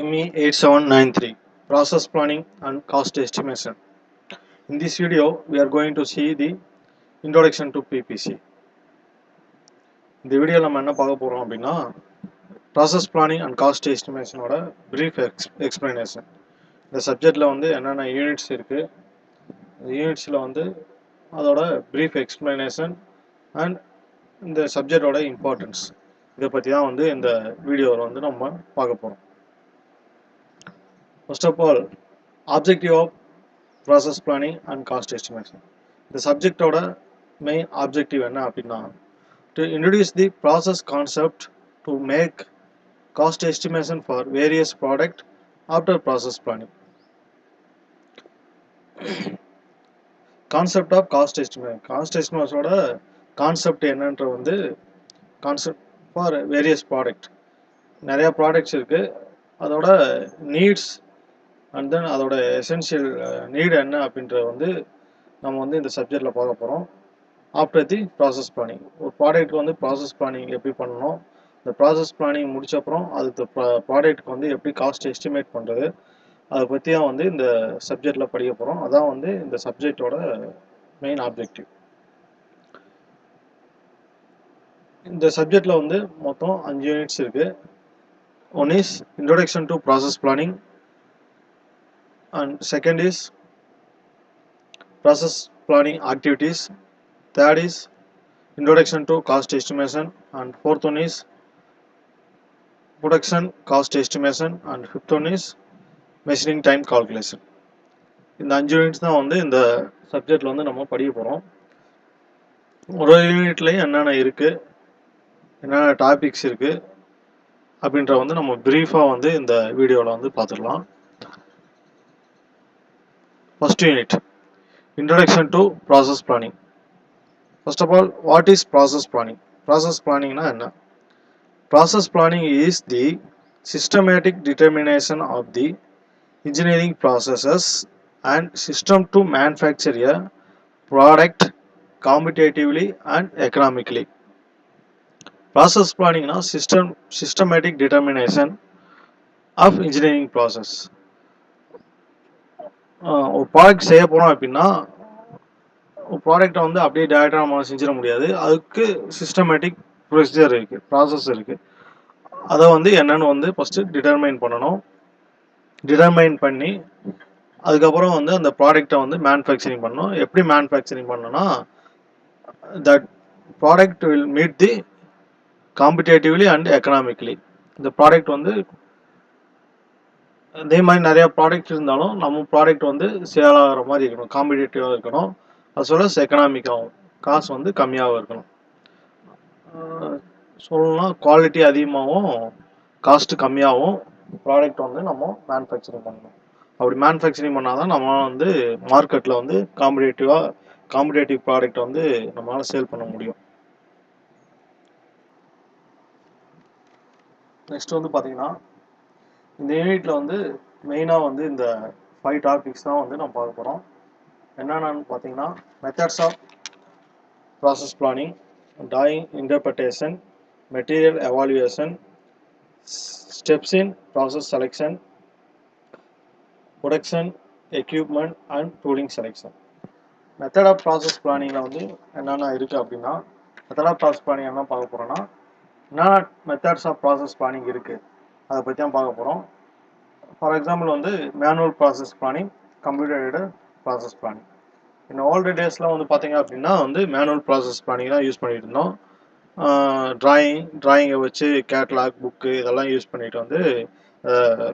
ME 8793 Process Planning and Cost Estimation. In this video, we are going to see the introduction to PPC. இந்த வீடியோவில் நம்ம என்ன பார்க்க போகிறோம் அப்படின்னா ப்ராசஸ் பிளானிங் அண்ட் காஸ்ட் எஸ்டிமேஷனோட ப்ரீஃப் எக்ஸ்பிளனேஷன். இந்த சப்ஜெக்டில் வந்து என்னென்ன யூனிட்ஸ் இருக்குது, இந்த யூனிட்ஸில் வந்து அதோட ப்ரீஃப் எக்ஸ்பிளனேஷன் அண்ட் இந்த சப்ஜெக்டோட இம்பார்ட்டன்ஸ் இதை பற்றி தான் வந்து இந்த வீடியோவில் வந்து நம்ம பார்க்க போகிறோம். First of all, objective of process planning and cost estimation. The subject oda main objective enna appadina to introduce the process concept to make cost estimation for various product after process planning. Concept of cost estimation. Cost estimation oda concept என்னன்ற வந்து concept for various product. நிறைய products இருக்கு, அதோட needs and then அதோட essential need என்ன அப்படின்றத வந்து நம்ம வந்து இந்த சப்ஜெக்டில் பார்க்க போகிறோம். ஆஃப்டர் தி ப்ராசஸ் பிளானிங், ஒரு ப்ராடக்ட்டுக்கு வந்து ப்ராசஸ் பிளானிங் எப்படி பண்ணணும், இந்த ப்ராசஸ் பிளானிங் முடிச்சப்பறம் அதுக்கு ப்ராடக்ட்டுக்கு வந்து எப்படி காஸ்ட் எஸ்டிமேட் பண்ணுறது, அதை பற்றி தான் வந்து இந்த சப்ஜெக்டில் படிக்க போகிறோம். அதான் வந்து இந்த சப்ஜெக்டோட மெயின் ஆப்ஜெக்டிவ். இந்த சப்ஜெக்டில் வந்து மொத்தம் 5 யூனிட்ஸ் இருக்குது. One is introduction to process planning, and second is process planning activities, third is introduction to cost estimation, and fourth one is production cost estimation, and fifth one is measuring time calculation. இந்த 5 units தான் வந்து இந்த சப்ஜெக்டில் வந்து நம்ம படிக்க போகிறோம். ஒரு யூனிட்லேயும் என்னென்ன இருக்குது, என்னென்ன டாபிக்ஸ் இருக்குது அப்படின்ற வந்து நம்ம ப்ரீஃபாக வந்து இந்த வீடியோவில் வந்து பார்த்துடலாம். First unit, introduction to process planning. First of all, what is process planning? Process planning na enna? Process planning is the systematic determination of the engineering processes and system to manufacture a product competitively and economically. Process planning na systematic determination of engineering process. ஒரு product செய்ய போகிறோம் அப்படின்னா ஒரு ப்ராடக்டை வந்து அப்படியே டேரெக்டாக நம்ம செஞ்சிட முடியாது. அதுக்கு சிஸ்டமேட்டிக் ப்ரொசீஜர் இருக்குது, ப்ராசஸ் இருக்குது. அதை வந்து என்னென்னு வந்து ஃபஸ்ட்டு டிட்டர்மைன் பண்ணணும். டிட்டர்மைன் பண்ணி அதுக்கப்புறம் வந்து அந்த ப்ராடக்டை வந்து மேனுஃபேக்சரிங் பண்ணணும். எப்படி மேனுஃபேக்சரிங் பண்ணணும்னா, that product will meet the competitively and economically. இந்த ப்ராடக்ட் வந்து அதே மாதிரி நிறையா ப்ராடக்ட் இருந்தாலும் நம்ம ப்ராடக்ட் வந்து சேல் ஆகிற மாதிரி இருக்கணும், காம்படேட்டிவாக இருக்கணும், அது சொல்ல எக்கனாமிக்காகவும், காசு வந்து கம்மியாகவும் இருக்கணும். சொல்லலாம் குவாலிட்டி அதிகமாகவும் காஸ்ட்டு கம்மியாகவும் ப்ராடக்ட் வந்து நம்ம மேனுஃபேக்சரிங் பண்ணணும். அப்படி மேனுஃபேக்சரிங் பண்ணால் தான் நம்ம வந்து மார்க்கெட்டில் வந்து காம்படேட்டிவ் ப்ராடக்ட் வந்து நம்மளால் சேல் பண்ண முடியும். நெக்ஸ்ட் வந்து பார்த்தீங்கன்னா, இந்த யூனிட்டில் வந்து மெயினாக வந்து இந்த 5 டாபிக்ஸ் தான் வந்து நம்ம பார்க்க போகிறோம். என்னென்னு பார்த்தீங்கன்னா, methods of process planning, drawing interpretation, material evaluation, steps in process selection, production equipment and tooling selection. Method of process பிளானிங்கில் வந்து என்னென்ன இருக்குது அப்படின்னா, மெத்தட் ஆஃப் ப்ராசஸ் பிளானிங் என்ன பார்க்க போகிறோன்னா, என்னென்ன மெத்தட்ஸ் ஆஃப் ப்ராசஸ் பிளானிங் இருக்குது அதை பற்றி தான் பார்க்க போகிறோம். ஃபார் எக்ஸாம்பிள் வந்து manual process planning, computer aided process planning. இந்த ஓல்டு டேஸில் வந்து பார்த்தீங்க அப்படின்னா வந்து மேனுவல் ப்ராசஸ் பிளானிங் தான் யூஸ் பண்ணிட்டு இருந்தோம். ட்ராயிங்கை வச்சு கேட்லாக் புக்கு இதெல்லாம் யூஸ் பண்ணிட்டு வந்து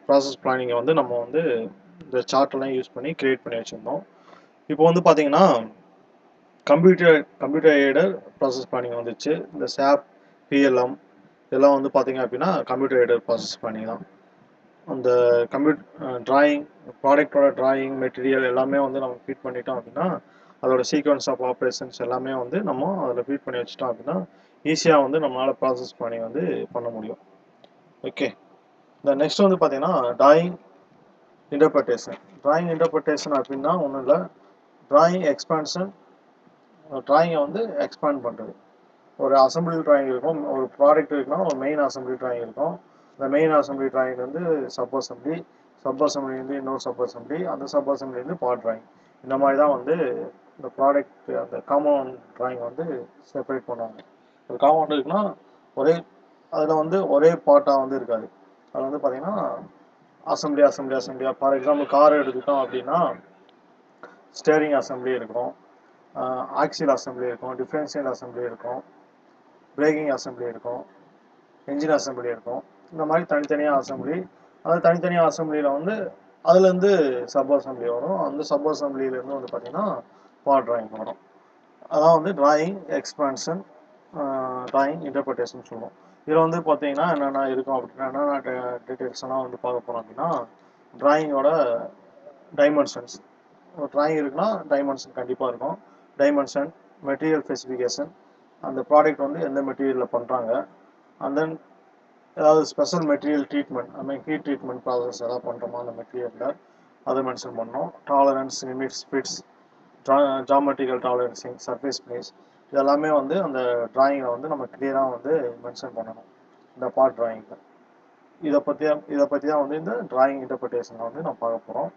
ப்ராசஸ் பிளானிங்கை வந்து நம்ம வந்து இந்த சார்ட்லாம் யூஸ் பண்ணி க்ரியேட் பண்ணி வச்சுருந்தோம். இப்போ வந்து பார்த்தீங்கன்னா கம்ப்யூட்டர் எய்டட் ப்ராசஸ் பிளானிங் வந்துச்சு. இந்த SAP, PLM இதெல்லாம் வந்து பார்த்தீங்க அப்படின்னா கம்ப்யூட்டர் எய்டட் ப்ராசஸ் பிளானிங் தான். அந்த ட்ராயிங் ப்ராடக்டோட ட்ராயிங் மெட்டீரியல் எல்லாமே வந்து நம்ம ஃபீட் பண்ணிட்டோம் அப்படின்னா அதோட சீக்வன்ஸ் ஆஃப் ஆப்ரேஷன்ஸ் எல்லாமே வந்து நம்ம அதில் ஃபீட் பண்ணி வச்சிட்டோம் அப்படின்னா ஈஸியாக வந்து நம்மளால் ப்ராசஸ் பண்ணி வந்து பண்ண முடியும். ஓகே, இந்த நெக்ஸ்ட் வந்து பார்த்தீங்கன்னா ட்ராயிங் இன்டர்பிரேஷன். ட்ராயிங் இன்டர்பிரேஷன் அப்படின்னா ஒன்றும் இல்லை, ட்ராயிங் எக்ஸ்பான்ஷன், ட்ராயிங்கை வந்து எக்ஸ்பேண்ட் பண்ணுறது. ஒரு அசம்பிளி ட்ராயிங் இருக்கும், ஒரு ப்ராடக்ட் இருக்குன்னா ஒரு மெயின் அசம்பிளி ட்ராயிங் இருக்கும், இந்த மெயின் அசம்பிளி டிராயிங் வந்து சப் அசம்பிளி, சப் அசம்பிளிலேருந்து இன்னொரு சப் அசம்பிளி, அந்த சப் அசம்பிளிலேருந்து பார்ட் டிராயிங். இந்த மாதிரி தான் வந்து இந்த ப்ராடக்ட் அந்த காம்பவுண்ட் டிராயிங் வந்து செப்பரேட் பண்ணுவாங்க. ஒரு காம்பவுண்ட் இருக்குன்னா ஒரே அதில் வந்து ஒரே பார்ட்டாக வந்து இருக்காது. அது வந்து பார்த்தீங்கன்னா அசம்பிளியாக ஃபார் எக்ஸாம்பிள் கார் எடுத்துட்டோம் அப்படின்னா ஸ்டேரிங் அசம்பிளி இருக்கும், ஆக்சில் அசம்பிளி இருக்கும், டிஃபரன்ஷியல் அசம்பிளி இருக்கும், பிரேக்கிங் அசம்பிளி இருக்கும், என்ஜின் அசம்பிளி இருக்கும். இந்த மாதிரி தனித்தனியாக அசம்பிளி. அது தனித்தனியாக அசம்பிளியில் வந்து அதுலேருந்து சப் அசம்பிளி வரும். அந்த சப் அசம்பிளிலேருந்து வந்து பார்த்தீங்கன்னா பார்ட் டிராயிங் வரும். அதான் வந்து டிராயிங் எக்ஸ்பான்ஷன், டிராயிங் இன்டர்பிரிட்டேஷன் சொல்லுவோம். இதில் வந்து பார்த்தீங்கன்னா என்னென்ன இருக்கும் அப்படின்னா என்னென்ன டீட்டெயில்ஸ் எல்லாம் வந்து பார்க்க போகிறோம் அப்படின்னா டிராயிங்கோட டைமென்ஷன்ஸ். ஒரு டிராயிங் இருக்குன்னா டைமென்ஷன் கண்டிப்பாக இருக்கும். டைமென்ஷன், மெட்டீரியல் ஸ்பெசிஃபிகேஷன், அந்த ப்ராடக்ட் வந்து எந்த மெட்டீரியலில் பண்ணுறாங்க, அண்ட் தென் ஏதாவது special material treatment, I mean heat treatment process ஏதாவது பண்ணுறோமா அந்த மெட்டீரியலில் அதை மென்ஷன் பண்ணோம். Tolerance, limits, fits, geometrical tolerancing, surface place, இதெல்லாமே வந்து அந்த டிராயிங்கில் வந்து நம்ம கிளியராக வந்து மென்ஷன் பண்ணணும் இந்த பார்ட் டிராயிங்கில். இதை பற்றி தான் வந்து இந்த டிராயிங் இன்டர்பிரிட்டேஷனில் வந்து நம்ம பார்க்க போகிறோம்.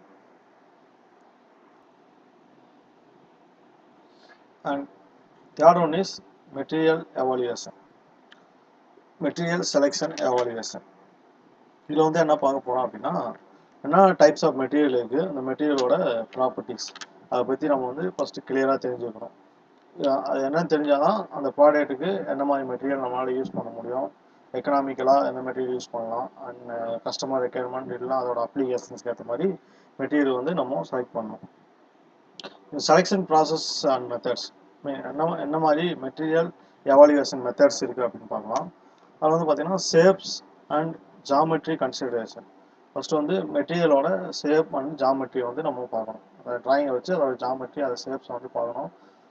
And third one is material evaluation, material selection evaluation. இதில் வந்து என்ன பார்க்க போகிறோம் அப்படின்னா என்ன டைப்ஸ் ஆஃப் மெட்டீரியல் இருக்குது, அந்த மெட்டீரியலோட ப்ராப்பர்ட்டிஸ், அதை பற்றி நம்ம வந்து ஃபஸ்ட்டு கிளியராக தெரிஞ்சுக்கணும். அது என்னன்னு தெரிஞ்சால் தான் அந்த ப்ராடக்ட்டுக்கு என்ன மாதிரி மெட்டீரியல் நம்மளால் யூஸ் பண்ண முடியும், எக்கனாமிக்கலாக எந்த மெட்டீரியல் யூஸ் பண்ணலாம், அண்ட் கஸ்டமர் ரெக்யர்மெண்ட் இல்லைனா அதோட அப்ளிகேஷன்ஸ்க்கு ஏற்ற மாதிரி மெட்டீரியல் வந்து நம்ம செலக்ட் பண்ணணும். செலெக்ஷன் ப்ராசஸ் அண்ட் மெத்தட்ஸ், என்ன மாதிரி மெட்டீரியல் எவாலுவேஷன் மெத்தட்ஸ் இருக்குது அப்படின்னு பார்க்கலாம். அது வந்து பார்த்தீங்கன்னா shapes and geometry consideration. First வந்து மெட்டீரியலோட ஷேப் அண்ட் ஜாமெட்ரி வந்து நம்ம பார்க்கணும். அந்த டிராயிங்கை வச்சு அதோட ஜாமெட்ரி, அதை ஷேப்ஸ் வந்து பார்க்கணும்.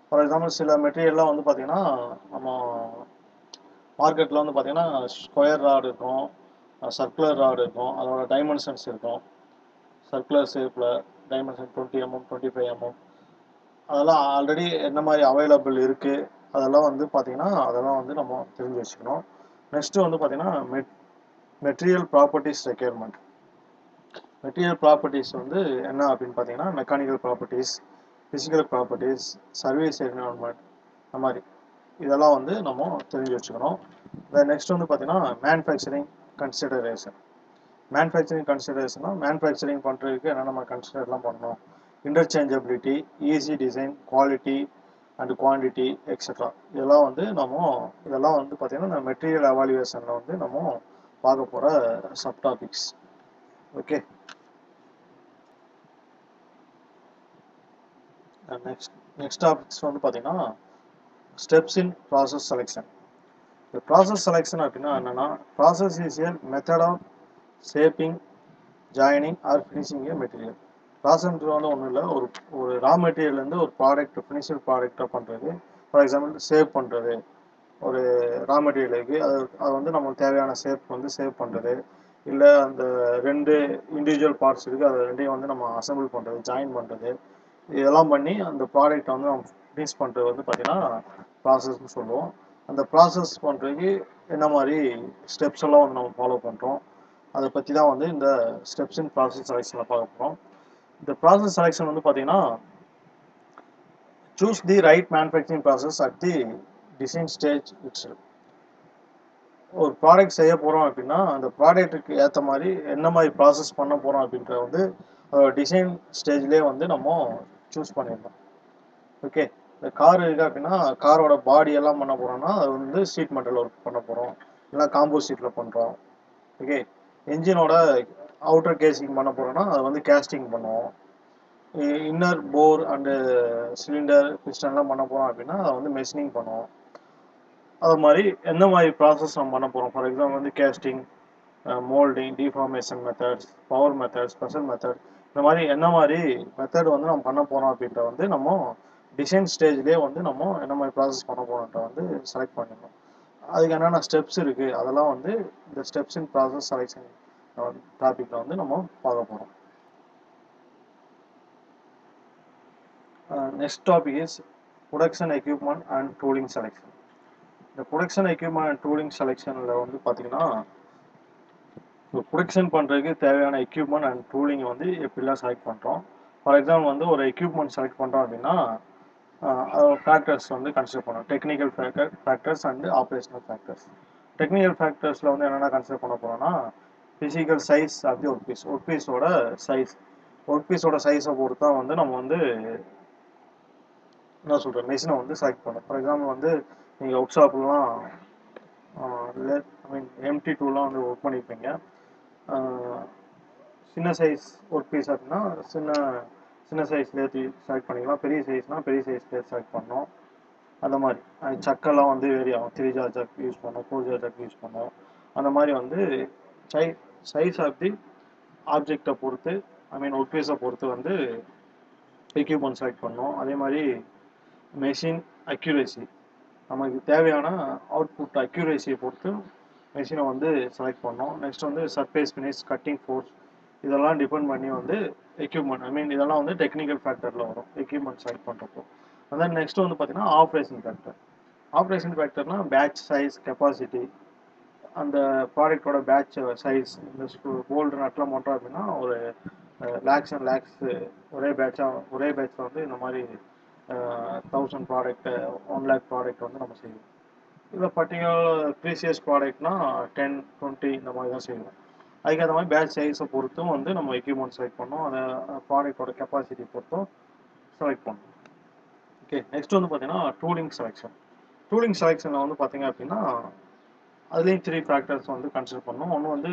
ஃபார் எக்ஸாம்பிள் சில மெட்டீரியல்லாம் வந்து பார்த்தீங்கன்னா நம்ம மார்க்கெட்டில் வந்து பார்த்தீங்கன்னா ஸ்கொயர் ராடு இருக்கும், சர்க்குலர் ராடு இருக்கும், அதோட டைமென்ஷன்ஸ் இருக்கும். சர்க்குலர் ஷேப்பில் டைமென்ஷன் 20 mm, 25 mm, அதெல்லாம் ஆல்ரெடி என்ன மாதிரி அவைலபிள் இருக்குது அதெல்லாம் வந்து பார்த்தீங்கன்னா அதெல்லாம் வந்து நம்ம தெரிஞ்சு வச்சுக்கணும். நெக்ஸ்ட்டு வந்து பார்த்தீங்கன்னா material properties requirement. Material properties வந்து என்ன அப்படின்னு பார்த்தீங்கன்னா mechanical properties, physical properties, service environment, அந்த மாதிரி இதெல்லாம் வந்து நம்ம தெரிஞ்சு வச்சுக்கணும். நெக்ஸ்ட் வந்து பார்த்தீங்கன்னா மேனுஃபேக்சரிங் கன்சிடரேஷன். மேனுஃபேக்சரிங் கன்சிடரேஷன்னா மேனுஃபேக்சரிங் பண்ணுறதுக்கு என்ன நம்ம கன்சிடர்லாம் பண்ணணும், interchangeability, easy design, quality and quantity extra. இதெல்லாம் வந்து பார்த்தீங்கன்னா இந்த மெட்டீரியல் எவாலுவேஷனில் வந்து நம்ம பார்க்க போகிற sub topics. Okay, next topics வந்து பார்த்தீங்கன்னா ஸ்டெப்ஸ் இன் ப்ராசஸ் செலெக்ஷன். இந்த ப்ராசஸ் செலெக்ஷன் அப்படின்னா என்னென்னா process is a method of shaping, joining or finishing a material. ப்ராசஸ்ன்றது வந்து ஒன்றும் இல்லை, ஒரு ரா மெட்டீரியல்லேருந்து ஒரு ப்ராடக்ட் ஃபினிஷிங் ப்ராடக்டாக பண்ணுறது. ஃபார் எக்ஸாம்பிள் சேவ் பண்ணுறது, ஒரு ரா மெட்டீரியலுக்கு அது வந்து நமக்கு தேவையான ஷேப் வந்து சேவ் பண்ணுறது, இல்லை அந்த ரெண்டு இண்டிவிஜுவல் பார்ட்ஸ் இருக்குது அதை ரெண்டையும் வந்து நம்ம அசம்பிள் பண்ணுறது, ஜாயின் பண்ணுறது, இதெல்லாம் பண்ணி அந்த ப்ராடக்டை வந்து நம்ம ஃபினிஷ் பண்ணுறது வந்து பார்த்திங்கன்னா ப்ராசஸ்ன்னு சொல்லுவோம். அந்த ப்ராசஸ் பண்ணுறதுக்கு என்ன மாதிரி ஸ்டெப்ஸ் எல்லாம் வந்து நம்ம ஃபாலோ பண்ணுறோம், அதை பற்றி தான் வந்து இந்த ஸ்டெப்ஸ் இன் ப்ராசஸ் செலெக்ஷனில் பார்க்க போகிறோம். இந்த ப்ராசஸ் செலெக்ஷன் வந்து பார்த்தீங்கன்னா choose the right manufacturing process at the design stage itself. ஒரு ப்ராடக்ட் செய்ய போகிறோம் அப்படின்னா அந்த ப்ராடக்ட்டுக்கு ஏற்ற மாதிரி என்ன மாதிரி ப்ராசஸ் பண்ண போகிறோம் அப்படின்றத வந்து டிசைன் ஸ்டேஜ்லேயே வந்து நம்ம சூஸ் பண்ணிடலாம். ஓகே, இந்த கார் இருக்குது அப்படின்னா காரோட பாடி எல்லாம் பண்ண போகிறோம்னா அது வந்து சீட் மெட்டல் ஒர்க் பண்ண போகிறோம், இல்லை காம்போசிட்டில் பண்ணுறோம். ஓகே, என்ஜினோட அவுட்டர் கேசிங் பண்ண போகிறோம்னா அது வந்து கேஸ்டிங் பண்ணுவோம். இன்னர் போர் அண்டு சிலிண்டர் பிஸ்டன்லாம் பண்ண போகிறோம் அப்படின்னா அதை வந்து மெஷினிங் பண்ணுவோம். அது மாதிரி எந்த மாதிரி ப்ராசஸ் நம்ம பண்ண போகிறோம், ஃபார் எக்ஸாம்பிள் வந்து casting, moulding, deformation methods, power method, special method, இந்த மாதிரி என்ன மாதிரி மெத்தட் வந்து நம்ம பண்ண போகிறோம் அப்படின்ற வந்து நம்ம டிசைன் ஸ்டேஜ்லேயே வந்து நம்ம என்ன மாதிரி ப்ராசஸ் பண்ண போகிறோன்ற வந்து செலக்ட் பண்ணிடணும். அதுக்கு என்னென்ன ஸ்டெப்ஸ் இருக்குது அதெல்லாம் வந்து இந்த ஸ்டெப்ஸ் இன் ப்ராசஸ் செலெக்ஷன் டாப்பிக்கில் வந்து நம்ம பார்க்க போகிறோம். Next topic is production equipment and tooling selection. இந்த ப்ரொடக்ஷன் எக்யூப்மெண்ட் அண்ட் டூலிங் செலெக்ஷனில் வந்து பார்த்தீங்கன்னா ஸோ ப்ரொடக்ஷன் பண்ணுறதுக்கு தேவையான எக்யூப்மெண்ட் அண்ட் டூலிங் வந்து எப்படிலாம் செலக்ட் பண்ணுறோம். ஃபார் எக்ஸாம்பிள் வந்து ஒரு எக்யூப்மெண்ட் செலக்ட் பண்ணுறோம் அப்படின்னா ஃபேக்டர்ஸ் வந்து கன்சிடர் பண்ணோம். Technical factors and operational factors. டெக்னிக்கல் ஃபேக்டர்ஸில் வந்து என்னென்ன கன்சிடர் பண்ண போகிறோம்னா physical size of the work பீஸோட சைஸ். ஒர்க் பீஸோட சைஸை பொறுத்து தான் வந்து நம்ம வந்து என்ன சொல்கிறேன் மெஷினை வந்து செலக்ட் பண்ணோம். ஃபார் எக்ஸாம்பிள் வந்து நீங்கள் ஒர்க் ஷாப்லாம் எம்டி டூலாம் வந்து ஒர்க் பண்ணியிருப்பீங்க. சின்ன சைஸ் ஒர்க் பீஸ் அப்படின்னா சின்ன சைஸ் லேத்தி செலக்ட் பண்ணிக்கலாம். பெரிய சைஸ்னால் பெரிய சைஸ் லேத் செலக்ட் பண்ணோம். அந்த மாதிரி சக்கெல்லாம் வந்து வேரி ஆகும். 3 ஜார் சக் யூஸ் பண்ணோம், 4 ஜார் சக் யூஸ் பண்ணோம். அந்த மாதிரி வந்து சைஸ் ஆஃப் தி ஆப்ஜெக்டை பொறுத்து ஒர்க் பீஸை பொறுத்து வந்து எக்யூப்மெண்ட் செலக்ட் பண்ணோம். அதே மாதிரி மெஷின் அக்யூரேசி, நமக்கு தேவையான அவுட்புட் அக்யூரேசியை பொறுத்து மெஷினை வந்து செலக்ட் பண்ணோம். நெக்ஸ்ட் வந்து சர்ஃபேஸ் ஃபினிஷ், கட்டிங் ஃபோர்ஸ், இதெல்லாம் டிபெண்ட் பண்ணி வந்து எக்யூப்மெண்ட் இதெல்லாம் வந்து டெக்னிக்கல் ஃபேக்டரில் வரும் எக்யூப்மெண்ட் செலக்ட் பண்ணுறப்போ. அதான் நெக்ஸ்ட் வந்து பார்த்தீங்கன்னா ஆப்ரேஷன் ஃபேக்டர். ஆப்ரேஷன் ஃபேக்டர்னா பேட்ச் சைஸ், கெப்பாசிட்டி, அந்த ப்ராடக்டோட பேட்ச் சைஸ். இந்த போல்டு நட்டில் மட்டும் அப்படின்னா ஒரு லேக்ஸ் அண்ட் லேக்ஸ் ஒரே பேட்சில் வந்து இந்த மாதிரி 1000 ப்ராடக்ட் 1 lakh ப்ராடக்ட் வந்து நம்ம செய்வோம். இல்லை பர்டிகுலர் ப்ரீசியஸ் ப்ராடக்ட்னா 10, 20 இந்த மாதிரி தான் செய்வோம். அதுக்கேற்ற மாதிரி பேட்ச் சைஸை பொறுத்தும் வந்து நம்ம எக்யூப்மெண்ட் செலக்ட் பண்ணோம். அதை ப்ராடக்டோட கெப்பாசிட்டி பொறுத்தும் செலக்ட் பண்ணோம். ஓகே, நெக்ஸ்ட் வந்து பார்த்தீங்கன்னா டூலிங் செலெக்ஷன். டூலிங் செலெக்ஷனில் வந்து பார்த்தீங்க அப்படின்னா அதுலேயும் 3 ஃபேக்டர்ஸ் வந்து கன்சிடர் பண்ணோம். ஒன்று வந்து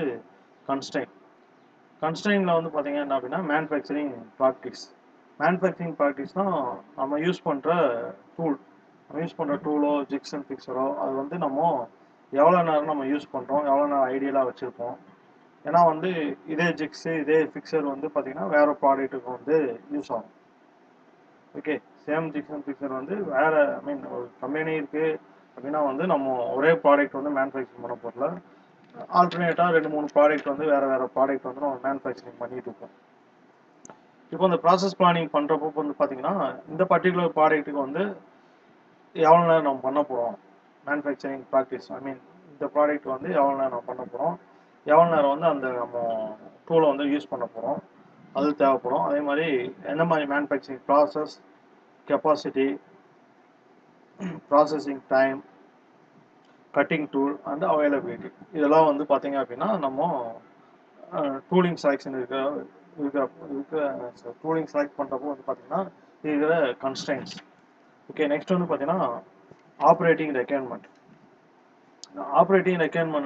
கன்ஸ்ட்ரெயினில் வந்து பார்த்தீங்க என்ன அப்படின்னா மேனுஃபேக்சரிங் ப்ராக்டிஸ்னால் நம்ம யூஸ் பண்ணுற டூலோ ஜிக்ஸ் அண்ட் ஃபிக்ஸரோ அது வந்து நம்ம எவ்வளோ நேரம் நம்ம யூஸ் பண்ணுறோம், எவ்வளோ நேரம் ஐடியலாக வச்சுருப்போம். ஏன்னா வந்து இதே ஜிக்ஸு இதே ஃபிக்ஸர் வந்து பார்த்தீங்கன்னா வேறு ப்ராடக்ட்டுக்கு வந்து யூஸ் ஆகும். Okay, same jigs and fixture வந்து வேறு ஒரு கம்பெனி இருக்குது அப்படின்னா வந்து நம்ம ஒரே ப்ராடக்ட் வந்து மேனுஃபேக்சரிங் பண்ண போகிறல ஆல்டர்னேட்டாக 2-3 ப்ராடக்ட் வந்து வேறு ப்ராடக்ட் வந்து நம்ம மேனுஃபேக்சரிங் பண்ணிட்டு இருக்கோம். இப்போ இந்த ப்ராசஸ் பிளானிங் பண்ணுறப்போ வந்து பார்த்தீங்கன்னா இந்த பர்டிகுலர் ப்ராடக்ட்டுக்கு வந்து எவ்வளோ நேரம் நம்ம பண்ண போகிறோம், மேனுஃபேக்சரிங் ப்ராக்டிஸ் இந்த ப்ராடக்ட் வந்து எவ்வளோ நேரம் நம்ம பண்ண போகிறோம், எவ்வளோ நேரம் வந்து அந்த நம்ம டூலை வந்து யூஸ் பண்ண போகிறோம், அது தேவைப்படும். அதே மாதிரி எந்த மாதிரி manufacturing process, capacity, processing time, cutting tool and availability, இதெல்லாம் வந்து பார்த்தீங்க அப்படின்னா நம்ம டூலிங் செலெக்ஷன் டூலிங் செலக்ட் பண்ணுறப்போ வந்து பார்த்தீங்கன்னா இருக்கிற கன்ஸ்ட்ரெயின்ஸ். ஓகே, நெக்ஸ்ட் வந்து பார்த்தீங்கன்னா ஆப்ரேட்டிங் ரெக்யர்மெண்ட்.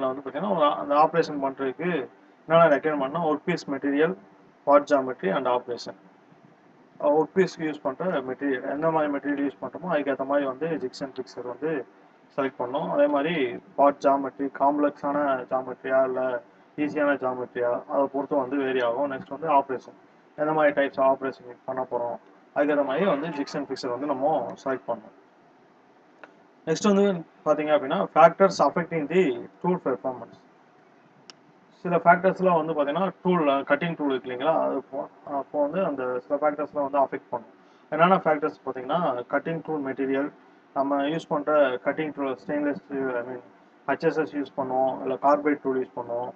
வந்து பார்த்தீங்கன்னா அந்த ஆப்ரேஷன் பண்ணுறதுக்கு என்னென்ன ரெக்யர்மெண்ட்னா work piece material, part geometry and operation. Work பீஸ்க்கு யூஸ் பண்ணுற மெட்டீரியல், எந்த மாதிரி மெட்டீரியல் யூஸ் பண்ணுறோமோ அதுக்கேற்ற மாதிரி வந்து ஜிக்ஸ் அண்ட் ஃபிக்ஸர் வந்து செலக்ட் பண்ணோம். அதே மாதிரி பார்ட் ஜாமெட்ரி, காம்ப்ளெக்ஸான ஜாமெட்ரியா இல்லை ஈஸியான ஜாமெட்ரியா, அதை பொறுத்து வந்து வேரி ஆகும். நெக்ஸ்ட் வந்து ஆப்ரேஷன், எந்த மாதிரி டைப்ஸ் ஆப்ரேஷன் பண்ண போகிறோம் அதுக்கேற்ற மாதிரி வந்து ஜிக்ஸ் அண்ட் ஃபிக்ஸர் வந்து நம்ம செலக்ட் பண்ணோம். நெக்ஸ்ட் வந்து பார்த்தீங்க அப்படின்னா ஃபேக்டர்ஸ் அஃபெக்டிங் தி டூல் பெர்ஃபார்மன்ஸ். சில ஃபேக்டர்ஸ்லாம் வந்து பார்த்தீங்கன்னா கட்டிங் டூல் இருக்கு இல்லைங்களா, அது அப்போ வந்து அந்த சில ஃபேக்டர்ஸ்லாம் வந்து அஃபெக்ட் பண்ணும். என்னென்ன ஃபேக்டர்ஸ் பார்த்தீங்கன்னா கட்டிங் டூல் மெட்டீரியல், நம்ம யூஸ் பண்ணுற cutting tool stainless steel HSS use பண்ணுவோம் இல்லை கார்பைட் டூல் யூஸ் பண்ணுவோம்.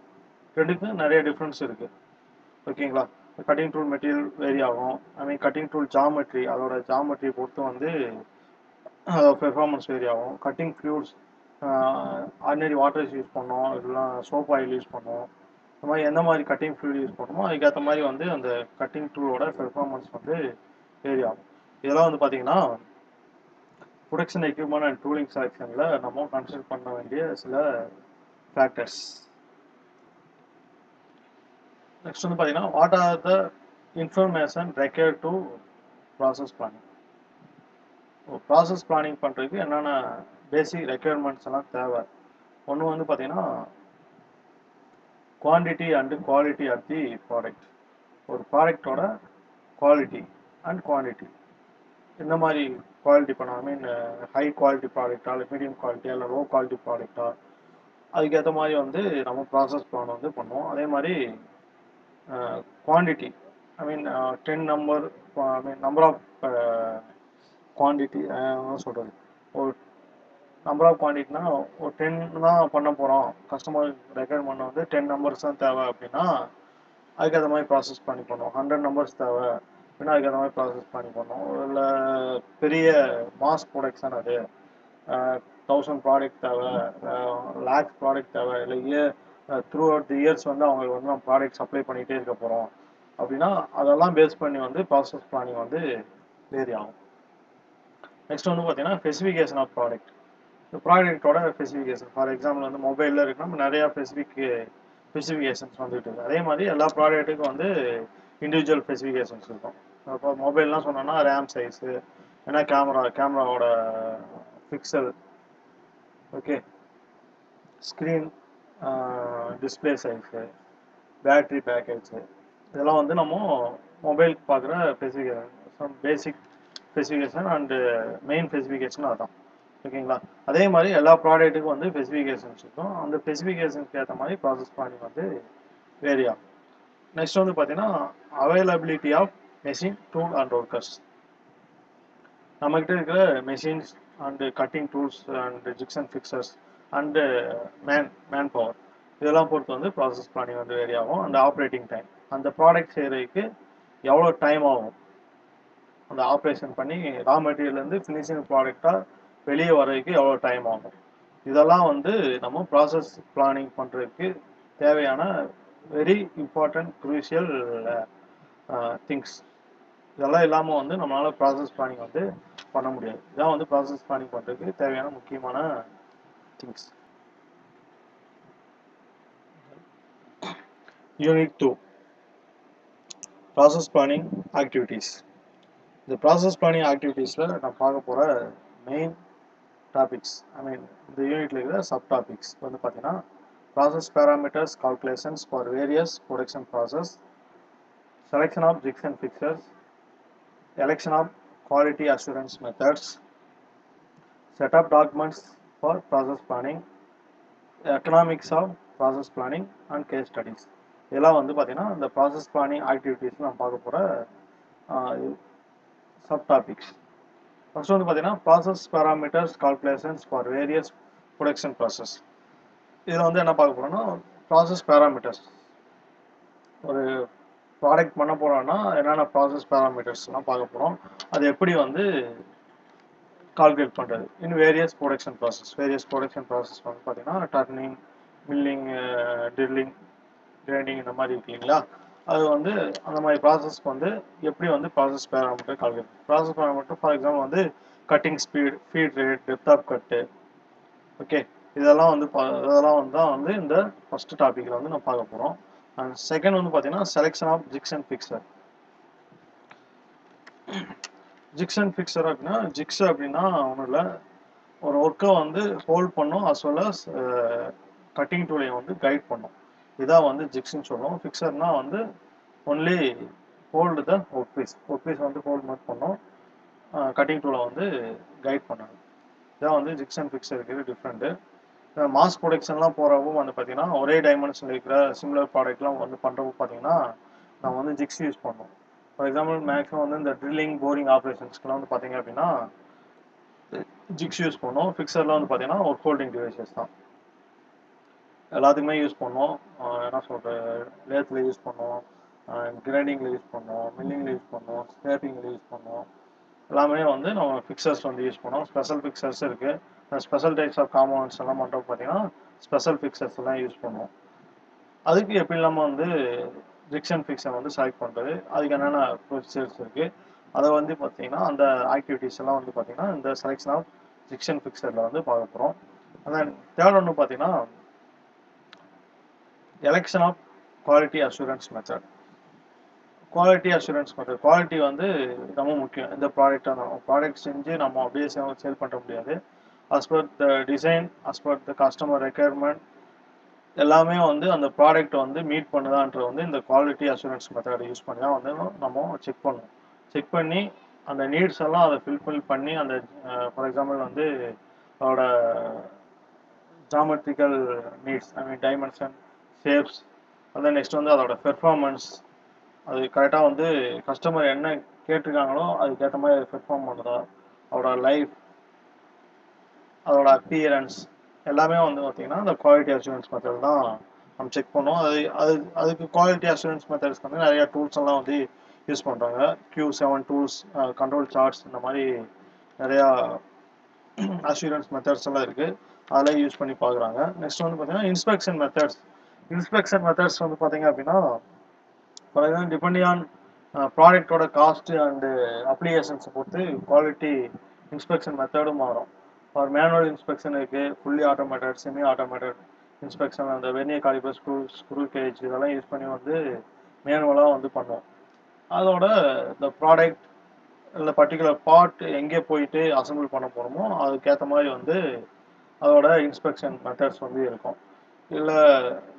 ரெண்டுக்கும் நிறைய டிஃப்ரென்ஸ் இருக்குது. ஓகேங்களா, கட்டிங் டூல் மெட்டீரியல் வேரி ஆகும். கட்டிங் டூல் ஜாமெட்ரி, அதோட ஜாமெட்ரி பொறுத்து வந்து அதோட பெர்ஃபார்மன்ஸ் வேரி ஆகும். Cutting fluids, ordinary waters use பண்ணோம், இதெல்லாம் சோப் ஆயில் யூஸ் பண்ணுவோம். இந்த மாதிரி எந்த மாதிரி கட்டிங் ஃப்ளூயிட் யூஸ் பண்ணுமோ அதுக்கேற்ற மாதிரி வந்து அந்த கட்டிங் டூலோட பெர்ஃபார்மன்ஸ் வந்து வேரி ஆகும். இதெல்லாம் வந்து பார்த்தீங்கன்னா ப்ரொடக்ஷன் எக்யூப்மெண்ட் அண்ட் டூலிங் செலெக்ஷனில் நம்ம கன்சிடர் பண்ண வேண்டிய சில ஃபேக்டர்ஸ். நெக்ஸ்ட் வந்து பார்த்தீங்கன்னா what are the information required to process planning. Process planning பண்ணுறதுக்கு என்னென்ன பேசிக் ரெக்யர்மெண்ட்ஸ் எல்லாம் தேவை. ஒன்று வந்து பார்த்தீங்கன்னா quantity and quality of the product. ஒரு ப்ராடக்டோட குவாலிட்டி அண்ட் குவான்டிட்டி, இந்த மாதிரி குவாலிட்டி பண்ண ஹை குவாலிட்டி ப்ராடக்டா இல்லை மீடியம் குவாலிட்டியா இல்லை லோ குவாலிட்டி ப்ராடக்டா, அதுக்கேற்ற மாதிரி வந்து நம்ம ப்ராசஸ் பிளான் வந்து பண்ணுவோம். அதே மாதிரி குவான்டிட்டி 10 நம்பர் ஆஃப் குவான்டிட்டி சொல்கிறது, ஒரு நம்பர் ஆஃப் குவான்டிட்டினா ஒரு 10 தான் பண்ண போகிறோம், கஸ்டமர் ரெக்யர்மெண்ட் வந்து 10 நம்பர்ஸ் தான் தேவை அப்படின்னா அதுக்கேற்ற மாதிரி ப்ராசஸ் பண்ணி பண்ணுவோம். 100 நம்பர்ஸ் தேவை அப்படின்னா அதுக்கேற்ற மாதிரி ப்ராசஸ் பண்ணி பண்ணுவோம். இல்லை பெரிய மாஸ் ப்ரொடக்ஷன் அது 1000 ப்ராடக்ட் தேவை, லேக்ஸ் ப்ராடக்ட் தேவை, இல்லை த்ரூ அவுட் தி இயர்ஸ் வந்து அவங்களுக்கு வந்து நம்ம ப்ராடக்ட் சப்ளை பண்ணிகிட்டே இருக்க போகிறோம் அப்படின்னா அதெல்லாம் பேஸ் பண்ணி வந்து ப்ராசஸ் பிளானிங் வந்து வேரி ஆகும். நெக்ஸ்ட் வந்து பார்த்தீங்கன்னா ஸ்பெசிஃபிகேஷன் ஆஃப் ப்ராடக்ட். இந்த ப்ராடக்டோட ஸ்பெசிஃபிகேஷன் ஃபார் எக்ஸாம்பிள் வந்து மொபைலில் இருக்குன்னா நிறையா ஸ்பெசிஃபிகேஷன்ஸ் வந்துட்டு இருக்கு. அதே மாதிரி எல்லா ப்ராடக்ட்டுக்கும் வந்து இண்டிவிஜுவல் ஸ்பெசிஃபிகேஷன்ஸ் இருக்கும். இப்போ மொபைல்லாம் சொன்னோன்னா ரேம் சைஸு, ஏன்னா கேமராவோட pixel, okay, screen, display size, battery package, இதெல்லாம் வந்து நம்ம மொபைலுக்கு பார்க்குற specification, basic specification and main specification அதுதான், ஓகேங்களா. அதே மாதிரி எல்லா ப்ராடக்ட்டுக்கும் வந்து ஸ்பெசிஃபிகேஷன்ஸ் இருக்கும். அந்த ஸ்பெசிஃபிகேஷனுக்கு ஏற்ற மாதிரி ப்ராசஸ் பிளானிங் வந்து வேரி ஆகும். நெக்ஸ்ட் வந்து பார்த்தீங்கன்னா availability of machine, tool and workers. நம்மகிட்ட இருக்கிற machines and cutting tools and jigs and fixtures and manpower இதெல்லாம் பொறுத்து வந்து ப்ராசஸ் பிளானிங் வந்து வேரி ஆகும். அந்த ஆப்ரேட்டிங் டைம், அந்த ப்ராடக்ட் செய்கிறதுக்கு எவ்வளோ டைம் ஆகும், அந்த ஆப்ரேஷன் பண்ணி ரா மெட்டீரியல்லேருந்து ஃபினிஷிங் ப்ராடக்டாக வெளியே வர்றதுக்கு எவ்வளோ டைம் ஆகும், இதெல்லாம் வந்து நம்ம ப்ராசஸ் பிளானிங் பண்ணுறதுக்கு தேவையான வெரி இம்பார்ட்டன்ட் க்ரூஷியல் திங்ஸ். இதெல்லாம் இல்லாமல் வந்து நம்மளால் ப்ராசஸ் பிளானிங் வந்து பண்ண முடியாது. இதான் வந்து ப்ராசஸ் பிளானிங் பண்ணுறதுக்கு தேவையான முக்கியமான things. Unit 2 process planning activities. இந்த ப்ராசஸ் பிளானிங் ஆக்டிவிட்டீஸில் நான் பார்க்க போகிற மெயின் டாபிக்ஸ், இந்த யூனிட்ல இருக்கிற சப் டாபிக்ஸ் வந்து பார்த்தீங்கன்னா process parameters calculations for various production process, selection of jigs and fixtures, election of quality assurance methods, set of documents for process planning, economics of process planning and case studies. இதெல்லாம் வந்து பார்த்தீங்கன்னா இந்த process planning activities நான் பார்க்க போகிற sub topics. First வந்து பார்த்தீங்கன்னா process parameters calculations for various production process. இதில் வந்து என்ன பார்க்க போகிறோம்னா ப்ராசஸ் பேராமீட்டர்ஸ், ஒரு ப்ராடக்ட் பண்ண போகிறோம்னா என்னென்ன ப்ராசஸ் பேராமீட்டர்ஸ்லாம் பார்க்க போகிறோம், அது எப்படி வந்து கால்குலேட் பண்ணுறது in various production process. Various production process வந்து பார்த்தீங்கன்னா டர்னிங், மில்லிங், ட்ரில்லிங், கிரைண்டிங் இந்த மாதிரி இருக்கு இல்லைங்களா. அது வந்து அந்த மாதிரி ப்ராசஸ்க்கு வந்து எப்படி வந்து process parameter calculate. Process parameter for example வந்து cutting speed, feed rate, depth of cut, okay, இதெல்லாம் வந்து தான் வந்து இந்த ஃபர்ஸ்ட் டாப்பிக்கில் வந்து நம்ம பார்க்க போகிறோம். அண்ட் செகண்ட் வந்து பார்த்தீங்கன்னா selection of jigs and fixture. Jigs and fixture அப்படின்னா ஜிக்ஸ் அப்படின்னா ஒன்றும் இல்லை, ஒரு ஒர்க்கை வந்து ஹோல்ட் பண்ணும் அஸ் வெல் அஸ் கட்டிங் டூலையும் வந்து கைட் பண்ணும். இதான் வந்து ஜிக்ஸ்ன்னு சொல்லுவோம். ஃபிக்சர்னா வந்து only hold the work piece வந்து ஹோல்ட் மட்டும் பண்ணும், கட்டிங் டூலை வந்து கைட் பண்ணணும். இதான் வந்து ஜிக்ஸ் அண்ட் ஃபிக்சர் இருக்கிறது டிஃப்ரெண்ட்டு. மாஸ் ப்ரொடக்ஷன்லாம் போகிறப்போ வந்து பார்த்தீங்கன்னா ஒரே டைமென்ஷனில் இருக்கிற சிமிலர் ப்ராடக்ட்லாம் வந்து பண்ணுறப்போ பார்த்தீங்கன்னா நம்ம வந்து ஜிக்ஸ் யூஸ் பண்ணோம். ஃபார் எக்ஸாம்பிள் மேக்ஸிமம் வந்து இந்த ட்ரில்லிங், போரிங் ஆப்ரேஷன்ஸ்க்குலாம் வந்து பார்த்தீங்க அப்படின்னா ஜிக்ஸ் யூஸ் பண்ணோம். ஃபிக்சர்லாம் வந்து பார்த்தீங்கன்னா ஒரு ஹோல்டிங் டிவைசஸ் தான், எல்லாத்துக்குமே யூஸ் பண்ணோம். என்ன சொல்கிறது, லேத்தில் யூஸ் பண்ணோம், கிரைண்டிங்கில் யூஸ் பண்ணோம், மில்லிங்கில் யூஸ் பண்ணோம், ஸ்க்ரேப்பிங்கில் யூஸ் பண்ணோம், எல்லாமே வந்து நம்ம ஃபிக்சர்ஸ் வந்து யூஸ் பண்ணோம். ஸ்பெஷல் ஃபிக்சர்ஸ் இருக்குது, ஸ்பெஷல் டைப்ஸ் ஆஃப் காம்பவுண்ட்ஸ் எல்லாம் பண்ணுறப்ப பார்த்தீங்கன்னா ஸ்பெஷல் ஃபிக்சர்ஸ் எல்லாம் யூஸ் பண்ணுவோம். அதுக்கு எப்படி இல்லாமல் வந்து ஜிக்ஸ் அண்ட் ஃபிக்சர் வந்து செலக்ட் பண்ணுறது, அதுக்கு என்னென்ன ப்ரொசீஜர்ஸ் இருக்குது, அதை வந்து பார்த்தீங்கன்னா அந்த ஆக்டிவிட்டீஸ் எல்லாம் வந்து பார்த்தீங்கன்னா இந்த செலெக்ஷன் ஆஃப் ஜிக்ஸ் அண்ட் ஃபிக்சரில் வந்து பார்க்க போகிறோம். அண்ட் தேர்ட் ஒன்று பார்த்தீங்கன்னா election of quality assurance method. Quality வந்து ரொம்ப முக்கியம். இந்த ப்ராடக்ட் செஞ்சு நம்ம அப்படியே சேல் பண்ண முடியாது. as per the design, as per the customer requirement எல்லாமே வந்து அந்த ப்ராடக்ட் வந்து மீட் பண்ணுதான்றது வந்து இந்த குவாலிட்டி அஷூரன்ஸ் மெத்தட் யூஸ் பண்ணி தான் வந்து நம்ம செக் பண்ணணும். செக் பண்ணி அந்த நீட்ஸ் எல்லாம் அதை ஃபில்ஃபில் பண்ணி அந்த ஃபார் எக்ஸாம்பிள் வந்து அதோட ஜாமெட்ரிக்கல் நீட்ஸ், டைமென்ஷன், ஷேப்ஸ், அதான் நெக்ஸ்ட் வந்து அதோட பெர்ஃபார்மன்ஸ், அது கரெக்டாக வந்து கஸ்டமர் என்ன கேட்டிருக்காங்களோ அதுக்கேற்ற மாதிரி அது பெர்ஃபார்ம் பண்ணுதா, அதோட லைஃப், அதோட அப்பியரன்ஸ் எல்லாமே வந்து பார்த்தீங்கன்னா அந்த குவாலிட்டி அஷூரன்ஸ் மெத்தட் தான் நம்ம செக் பண்ணோம். அதுக்கு குவாலிட்டி அஷூரன்ஸ் மெத்தட்ஸ் வந்து நிறைய டூல்ஸ் எல்லாம் வந்து யூஸ் பண்ணுறாங்க. Q7 டூல்ஸ், கண்ட்ரோல் சார்ட்ஸ், இந்த மாதிரி நிறையா அஷூரன்ஸ் மெத்தட்ஸ் எல்லாம் இருக்குது. அதெல்லாம் யூஸ் பண்ணி பார்க்குறாங்க. நெக்ஸ்ட் வந்து பார்த்தீங்கன்னா இன்ஸ்பெக்ஷன் மெத்தட்ஸ் வந்து பார்த்தீங்க அப்படின்னா, ஃபார் எக்ஸாம்பிள் டிபெண்டிங் ஆன் ப்ராடக்டோட காஸ்ட் அண்டு அப்ளிகேஷன்ஸை பொறுத்து குவாலிட்டி இன்ஸ்பெக்ஷன் மெத்தடும் மாறும். ஒரு மேனுவல் இன்ஸ்பெக்ஷன் இருக்குது, fully automated, semi automated inspection, அந்த வெர்னியர் காலிபர், ஸ்க்ரூ கேஜ் இதெல்லாம் யூஸ் பண்ணி வந்து மேனுவலாக வந்து பண்ணுவோம். அதோட இந்த ப்ராடக்ட் இல்லை பர்டிகுலர் பார்ட் எங்கே போயிட்டு அசம்பிள் பண்ண போகிறோமோ அதுக்கேற்ற மாதிரி வந்து அதோட இன்ஸ்பெக்ஷன் மெத்தட்ஸ் வந்து இருக்கும். இல்லை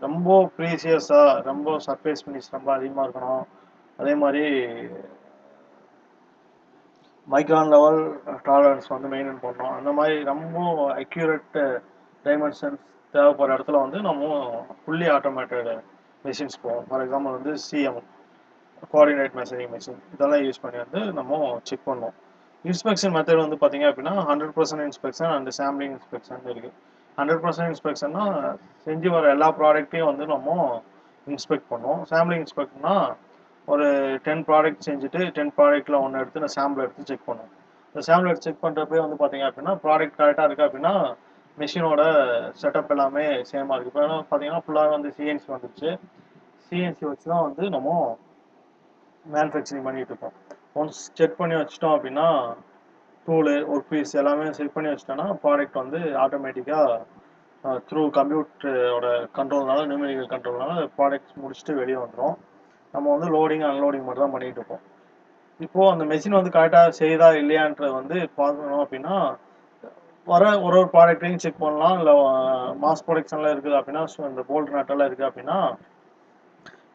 ரொம்ப ப்ரீசியஸாக ரொம்ப சர்ஃபேஸ் ஃபினிஷ் ரொம்ப அதிகமாக இருக்கணும், அதே மாதிரி மைக்ரான் லெவல் டாலரன்ஸ் வந்து மெயின்டைன் பண்ணணும், அந்த மாதிரி ரொம்ப அக்யூரேட் டைமென்ஷன்ஸ் தேவைப்படுற இடத்துல வந்து நம்ம ஃபுல்லி ஆட்டோமேட்டட் மிஷின்ஸ் போவோம். ஃபார் எக்ஸாம்பிள் வந்து CM கோஆர்டினேட் மெஷரிங் மிஷின் இதெல்லாம் யூஸ் பண்ணி வந்து நம்ம செக் பண்ணுவோம். இன்ஸ்பெக்ஷன் மெத்தட் வந்து பார்த்தீங்க அப்படின்னா 100% இன்ஸ்பெக்ஷன் அண்ட் சாம்பிளிங் இன்ஸ்பெக்ஷன் இருக்குது. 100% இன்ஸ்பெக்ஷன்னா செஞ்சு வர எல்லா ப்ராடக்ட்டையும் வந்து நம்ம இன்ஸ்பெக்ட் பண்ணுவோம். சாம்பிளிங் இன்ஸ்பெக்ட்னா ஒரு 10 ப்ராடக்ட் செஞ்சுட்டு 10 ப்ராடக்ட்டில் ஒன்று எடுத்து நான் சாம்பிள் எடுத்து செக் பண்ணுவோம். இந்த சாம்பிள் எடுத்து செக் பண்ணுறப்பே வந்து பார்த்தீங்க அப்படின்னா ப்ராடக்ட் கரெக்டாக இருக்குது அப்படின்னா மிஷினோட செட்டப் எல்லாமே சேமாக இருக்குது. இப்போ பார்த்தீங்கன்னா ஃபுல்லாக வந்து CNC வந்துருச்சு. CNC வச்சு தான் வந்து நம்ம மேனுஃபேக்சரிங் பண்ணிகிட்டு இருக்கோம். ஒன்ஸ் செக் பண்ணி வச்சிட்டோம் அப்படின்னா டூலு ஒர்க் பீஸ் எல்லாமே செட் பண்ணி வச்சிட்டோன்னா ப்ராடக்ட் வந்து ஆட்டோமேட்டிக்காக த்ரூ கம்ப்யூட்டரோட கண்ட்ரோல்னால, நியூமெரிக்கல் கண்ட்ரோல்னால ப்ராடக்ட் முடிச்சுட்டு வெளியே வந்துடும். நம்ம வந்து லோடிங் அன்லோடிங் மட்டும் தான் பண்ணிகிட்டு இருக்கோம். இப்போது அந்த மெஷின் வந்து கரெக்டாக செய்யுதா இல்லையான்றது வந்து பார்க்கணும் அப்படின்னா வர ஒரு ப்ராடக்ட்டையும் செக் பண்ணலாம். இல்லை மாஸ் ப்ரொடக்ஷனில் இருக்குது அப்படின்னா இந்த போல்ட் நட்டெல்லாம் இருக்குது அப்படின்னா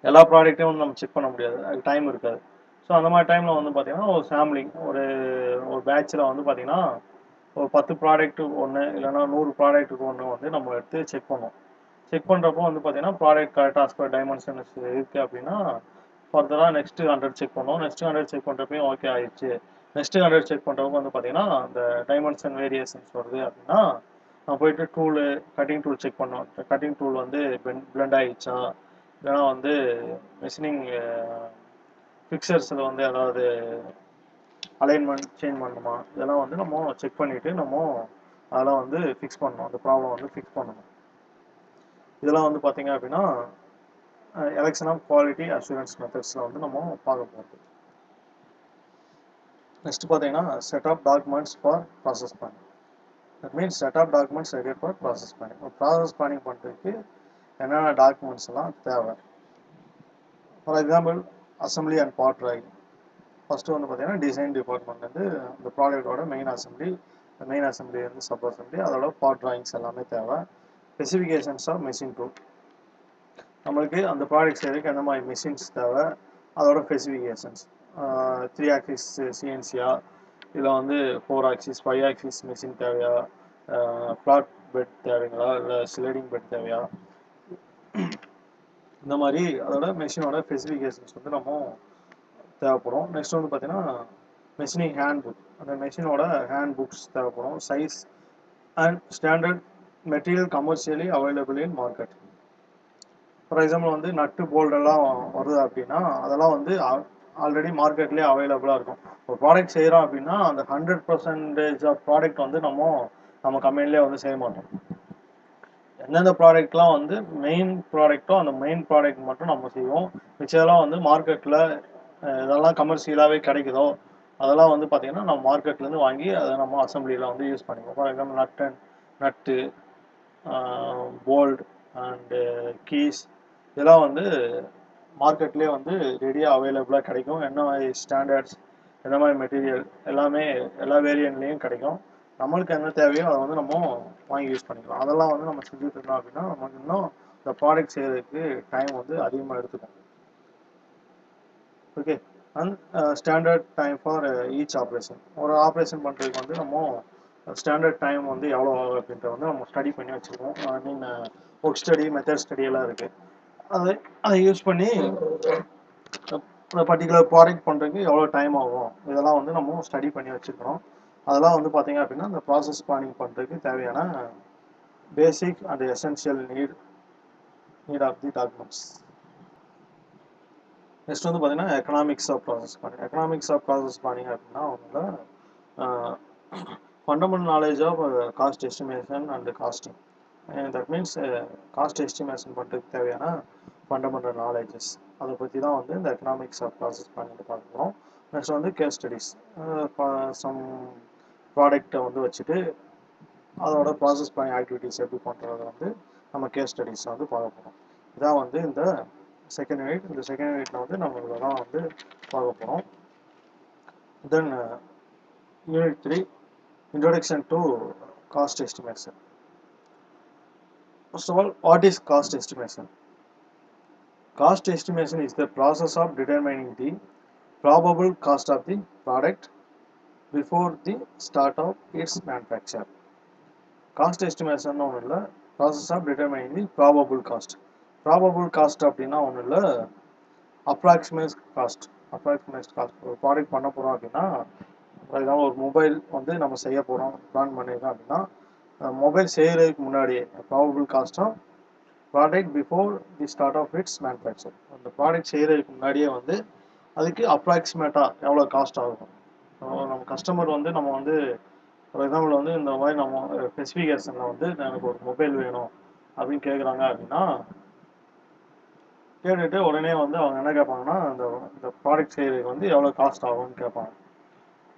எல்லா ப்ராடக்ட்டையும் வந்து நம்ம செக் பண்ண முடியாது, அது டைம் இருக்காது. ஸோ அந்த மாதிரி டைமில் வந்து பார்த்தீங்கன்னா ஒரு சாம்பிளிங் ஒரு பேட்சில் வந்து பார்த்தீங்கன்னா ஒரு 10 ப்ராடக்ட்டு ஒன்று இல்லைன்னா 100 ப்ராடக்ட்டுக்கு ஒன்று வந்து நம்ம எடுத்து செக் பண்ணுவோம். செக் பண்ணுறப்போ வந்து பார்த்தீங்கன்னா ப்ராடக்ட் கரெக்டாக ஆஸ் பர் டைமென்ஷன்ஸ் இருக்குது அப்படின்னா ஃபர்தராக நெக்ஸ்ட்டு 100 செக் பண்ணுவோம். நெக்ஸ்ட்டு 100 செக் பண்ணுறப்பையும் ஓகே ஆயிடுச்சு. நெக்ஸ்ட்டு 100 செக் பண்ணுறப்போ வந்து பார்த்தீங்கன்னா அந்த டைமென்ஷன் வேரியேஷன்ஸ் வருது அப்படின்னா நான் போயிட்டு கட்டிங் டூல் செக் பண்ணுவோம். கட்டிங் டூல் வந்து பிளெண்ட் ஆகிடுச்சா, இல்லைனா வந்து மெஷினிங் ஃபிக்சர்ஸில் வந்து ஏதாவது அலைன்மெண்ட் சேஞ்ச் பண்ணணுமா, இதெல்லாம் வந்து நம்ம செக் பண்ணிவிட்டு நம்ம அதெல்லாம் வந்து ஃபிக்ஸ் பண்ணணும், அந்த ப்ராப்ளம் வந்து ஃபிக்ஸ் பண்ணணும். இதெல்லாம் வந்து பார்த்தீங்க அப்படின்னா எலெக்ஷன் ஆஃப் குவாலிட்டி அஷூரன்ஸ் மெத்தட்ஸில் வந்து நம்ம பார்க்க போகிறது. நெக்ஸ்ட் பார்த்தீங்கன்னா set of documents for process planning. That means set of documents required for process planning. Process planning பண்ணுறதுக்கு என்னென்ன டாக்குமெண்ட்ஸ் எல்லாம் தேவை. For example assembly and part drawing. First வந்து பார்த்தீங்கன்னா டிசைன் டிபார்ட்மெண்ட் வந்து இந்த ப்ராடக்டோட மெயின் அசம்பிளி வந்து சப் அசம்பிளி, அதோட பார்ட் டிராயிங்ஸ் எல்லாமே தேவை. ஸ்பெசிஃபிகேஷன்ஸ் ஆஃப் மெஷின் டூல், நம்மளுக்கு அந்த ப்ராடக்ட் செய்யறதுக்கு எந்த மாதிரி மிஷின்ஸ் தேவை, அதோட ஸ்பெசிஃபிகேஷன்ஸ் 3 ஆக்சிஸ் சிஎன்சியா, இதில் வந்து 4 ஆக்சிஸ் 5 ஆக்சிஸ் மிஷின் தேவையா, ஃப்ளாட் பெட் தேவைங்களா, இல்லை ஸ்லைடிங் பெட் தேவையா, இந்த மாதிரி அதோட மெஷினோட ஸ்பெசிஃபிகேஷன்ஸ் வந்து நம்ம தேவைப்படும். நெக்ஸ்ட் வந்து பார்த்தீங்கன்னா மெஷினிங் ஹேண்ட் புக், அந்த மெஷினோட ஹேண்ட் புக்ஸ் தேவைப்படும். Size and standard material commercially available in market. For example வந்து நட்டு போல்டெல்லாம் வருது அப்படின்னா அதெல்லாம் வந்து ஆல்ரெடி மார்க்கெட்லேயே அவைலபிளாக இருக்கும். ஒரு ப்ராடக்ட் செய்கிறோம் அப்படின்னா அந்த 100% ஆஃப் ப்ராடக்ட் வந்து நம்ம கம்பெனிலே வந்து செய்ய மாட்டோம். எந்தெந்த ப்ராடக்ட்லாம் வந்து மெயின் ப்ராடக்ட்டோ அந்த மெயின் ப்ராடக்ட் மட்டும் நம்ம செய்வோம். மிச்சதெல்லாம் வந்து மார்க்கெட்டில் இதெல்லாம் கமர்ஷியலாகவே கிடைக்குதோ அதெல்லாம் வந்து பார்த்திங்கன்னா நம்ம மார்க்கெட்லேருந்து வாங்கி அதை நம்ம அசம்பிளியில் வந்து யூஸ் பண்ணிக்குவோம். ஃபார் எக்ஸாம்பிள் நட்டு போல்ட் அண்டு கீஸ் இதெல்லாம் வந்து மார்க்கெட்லேயே வந்து ரெடியாக அவைலபிளாக கிடைக்கும். என்ன மாதிரி ஸ்டாண்டர்ட்ஸ், எந்த மாதிரி மெட்டீரியல் எல்லாமே எல்லா வேரியன்ட்லேயும் கிடைக்கும். நம்மளுக்கு என்ன தேவையோ அதை வந்து நம்ம வாங்கி யூஸ் பண்ணிக்கலாம். அதெல்லாம் வந்து நம்ம செஞ்சுட்டு இருந்தோம் அப்படின்னா நமக்கு இன்னும் இந்த ப்ராடக்ட் செய்கிறதுக்கு டைம் வந்து அதிகமாக எடுத்துக்கும். Okay, and standard time for each operation. ஒரு ஆப்ரேஷன் பண்ணுறதுக்கு வந்து நம்ம ஸ்டாண்டர்ட் டைம் வந்து எவ்வளோ ஆகும் அப்படின்றத வந்து நம்ம ஸ்டடி பண்ணி வச்சுருக்கோம். I mean work study, method study எல்லாம் இருக்குது. அதை யூஸ் பண்ணி பர்டிகுலர் ப்ராடக்ட் பண்ணுறதுக்கு எவ்வளோ டைம் ஆகும் இதெல்லாம் வந்து நம்ம ஸ்டடி பண்ணி வச்சுருக்கோம். அதெல்லாம் வந்து பார்த்தீங்க அப்படின்னா அந்த ப்ராசஸ் பிளானிங் பண்ணுறதுக்கு தேவையான basic and essential need of the documents. Next வந்து பார்த்தீங்கன்னா economics of process planning. Economics of process planning அப்படின்னா ஒன்றும் இல்லை, fundamental knowledge of cost estimation and costing. That means cost estimation பண்ணுறதுக்கு தேவையான ஃபண்டமெண்டல் நாலேஜஸ், அதை பற்றி தான் வந்து இந்த எக்கனாமிக்ஸ் ஆஃப் ப்ராசஸ் பிளானிங் பார்க்க போகிறோம். நெக்ஸ்ட் வந்து கேஸ் ஸ்டடிஸ், சம் ப்ராடக்டை வந்து வச்சுட்டு அதோட ப்ராசஸ் பிளானிங் ஆக்டிவிட்டிஸ் எப்படி பண்ணுறத வந்து நம்ம கேஸ் ஸ்டடிஸை வந்து பார்க்க போகிறோம். இதான் வந்து இந்த செகண்ட் யூனிட். இந்த செகண்ட் யூனிட்ல வந்து நம்ம இதெல்லாம் வந்து பார்க்க போகிறோம். தென் unit 3, introduction to cost estimation. First of all, what is cost estimation? Cost estimation is the process of determining the probable cost of the product before the start of its manufacture. Cost estimation ஒன்றும் இல்லை, process of determining the probable cost. Probable cost அப்படின்னா ஒன்றும் இல்லை, approximate cost. ஒரு product பண்ண போகிறோம் அப்படின்னா, for example ஒரு மொபைல் வந்து நம்ம செய்ய போகிறோம், பிளான் பண்ணியிருக்கோம் அப்படின்னா, மொபைல் செய்கிறதுக்கு முன்னாடியே probable cost of product before the start of its manufacture. அந்த ப்ராடக்ட் செய்கிறதுக்கு முன்னாடியே வந்து அதுக்கு அப்ராக்சிமேட்டாக எவ்வளோ காஸ்ட் ஆகும். நம்ம கஸ்டமர் வந்து நம்ம வந்து ஃபார் எக்ஸாம்பிள் வந்து இந்த மாதிரி நம்ம ஸ்பெசிஃபிகேஷனில் வந்து எனக்கு ஒரு மொபைல் வேணும் அப்படின்னு கேட்குறாங்க அப்படின்னா, கேட்டுட்டு உடனே வந்து அவங்க என்ன கேட்பாங்கன்னா, இந்த ப்ராடக்ட் செய்கிறதுக்கு வந்து எவ்வளோ காஸ்ட் ஆகும்னு கேட்பாங்க.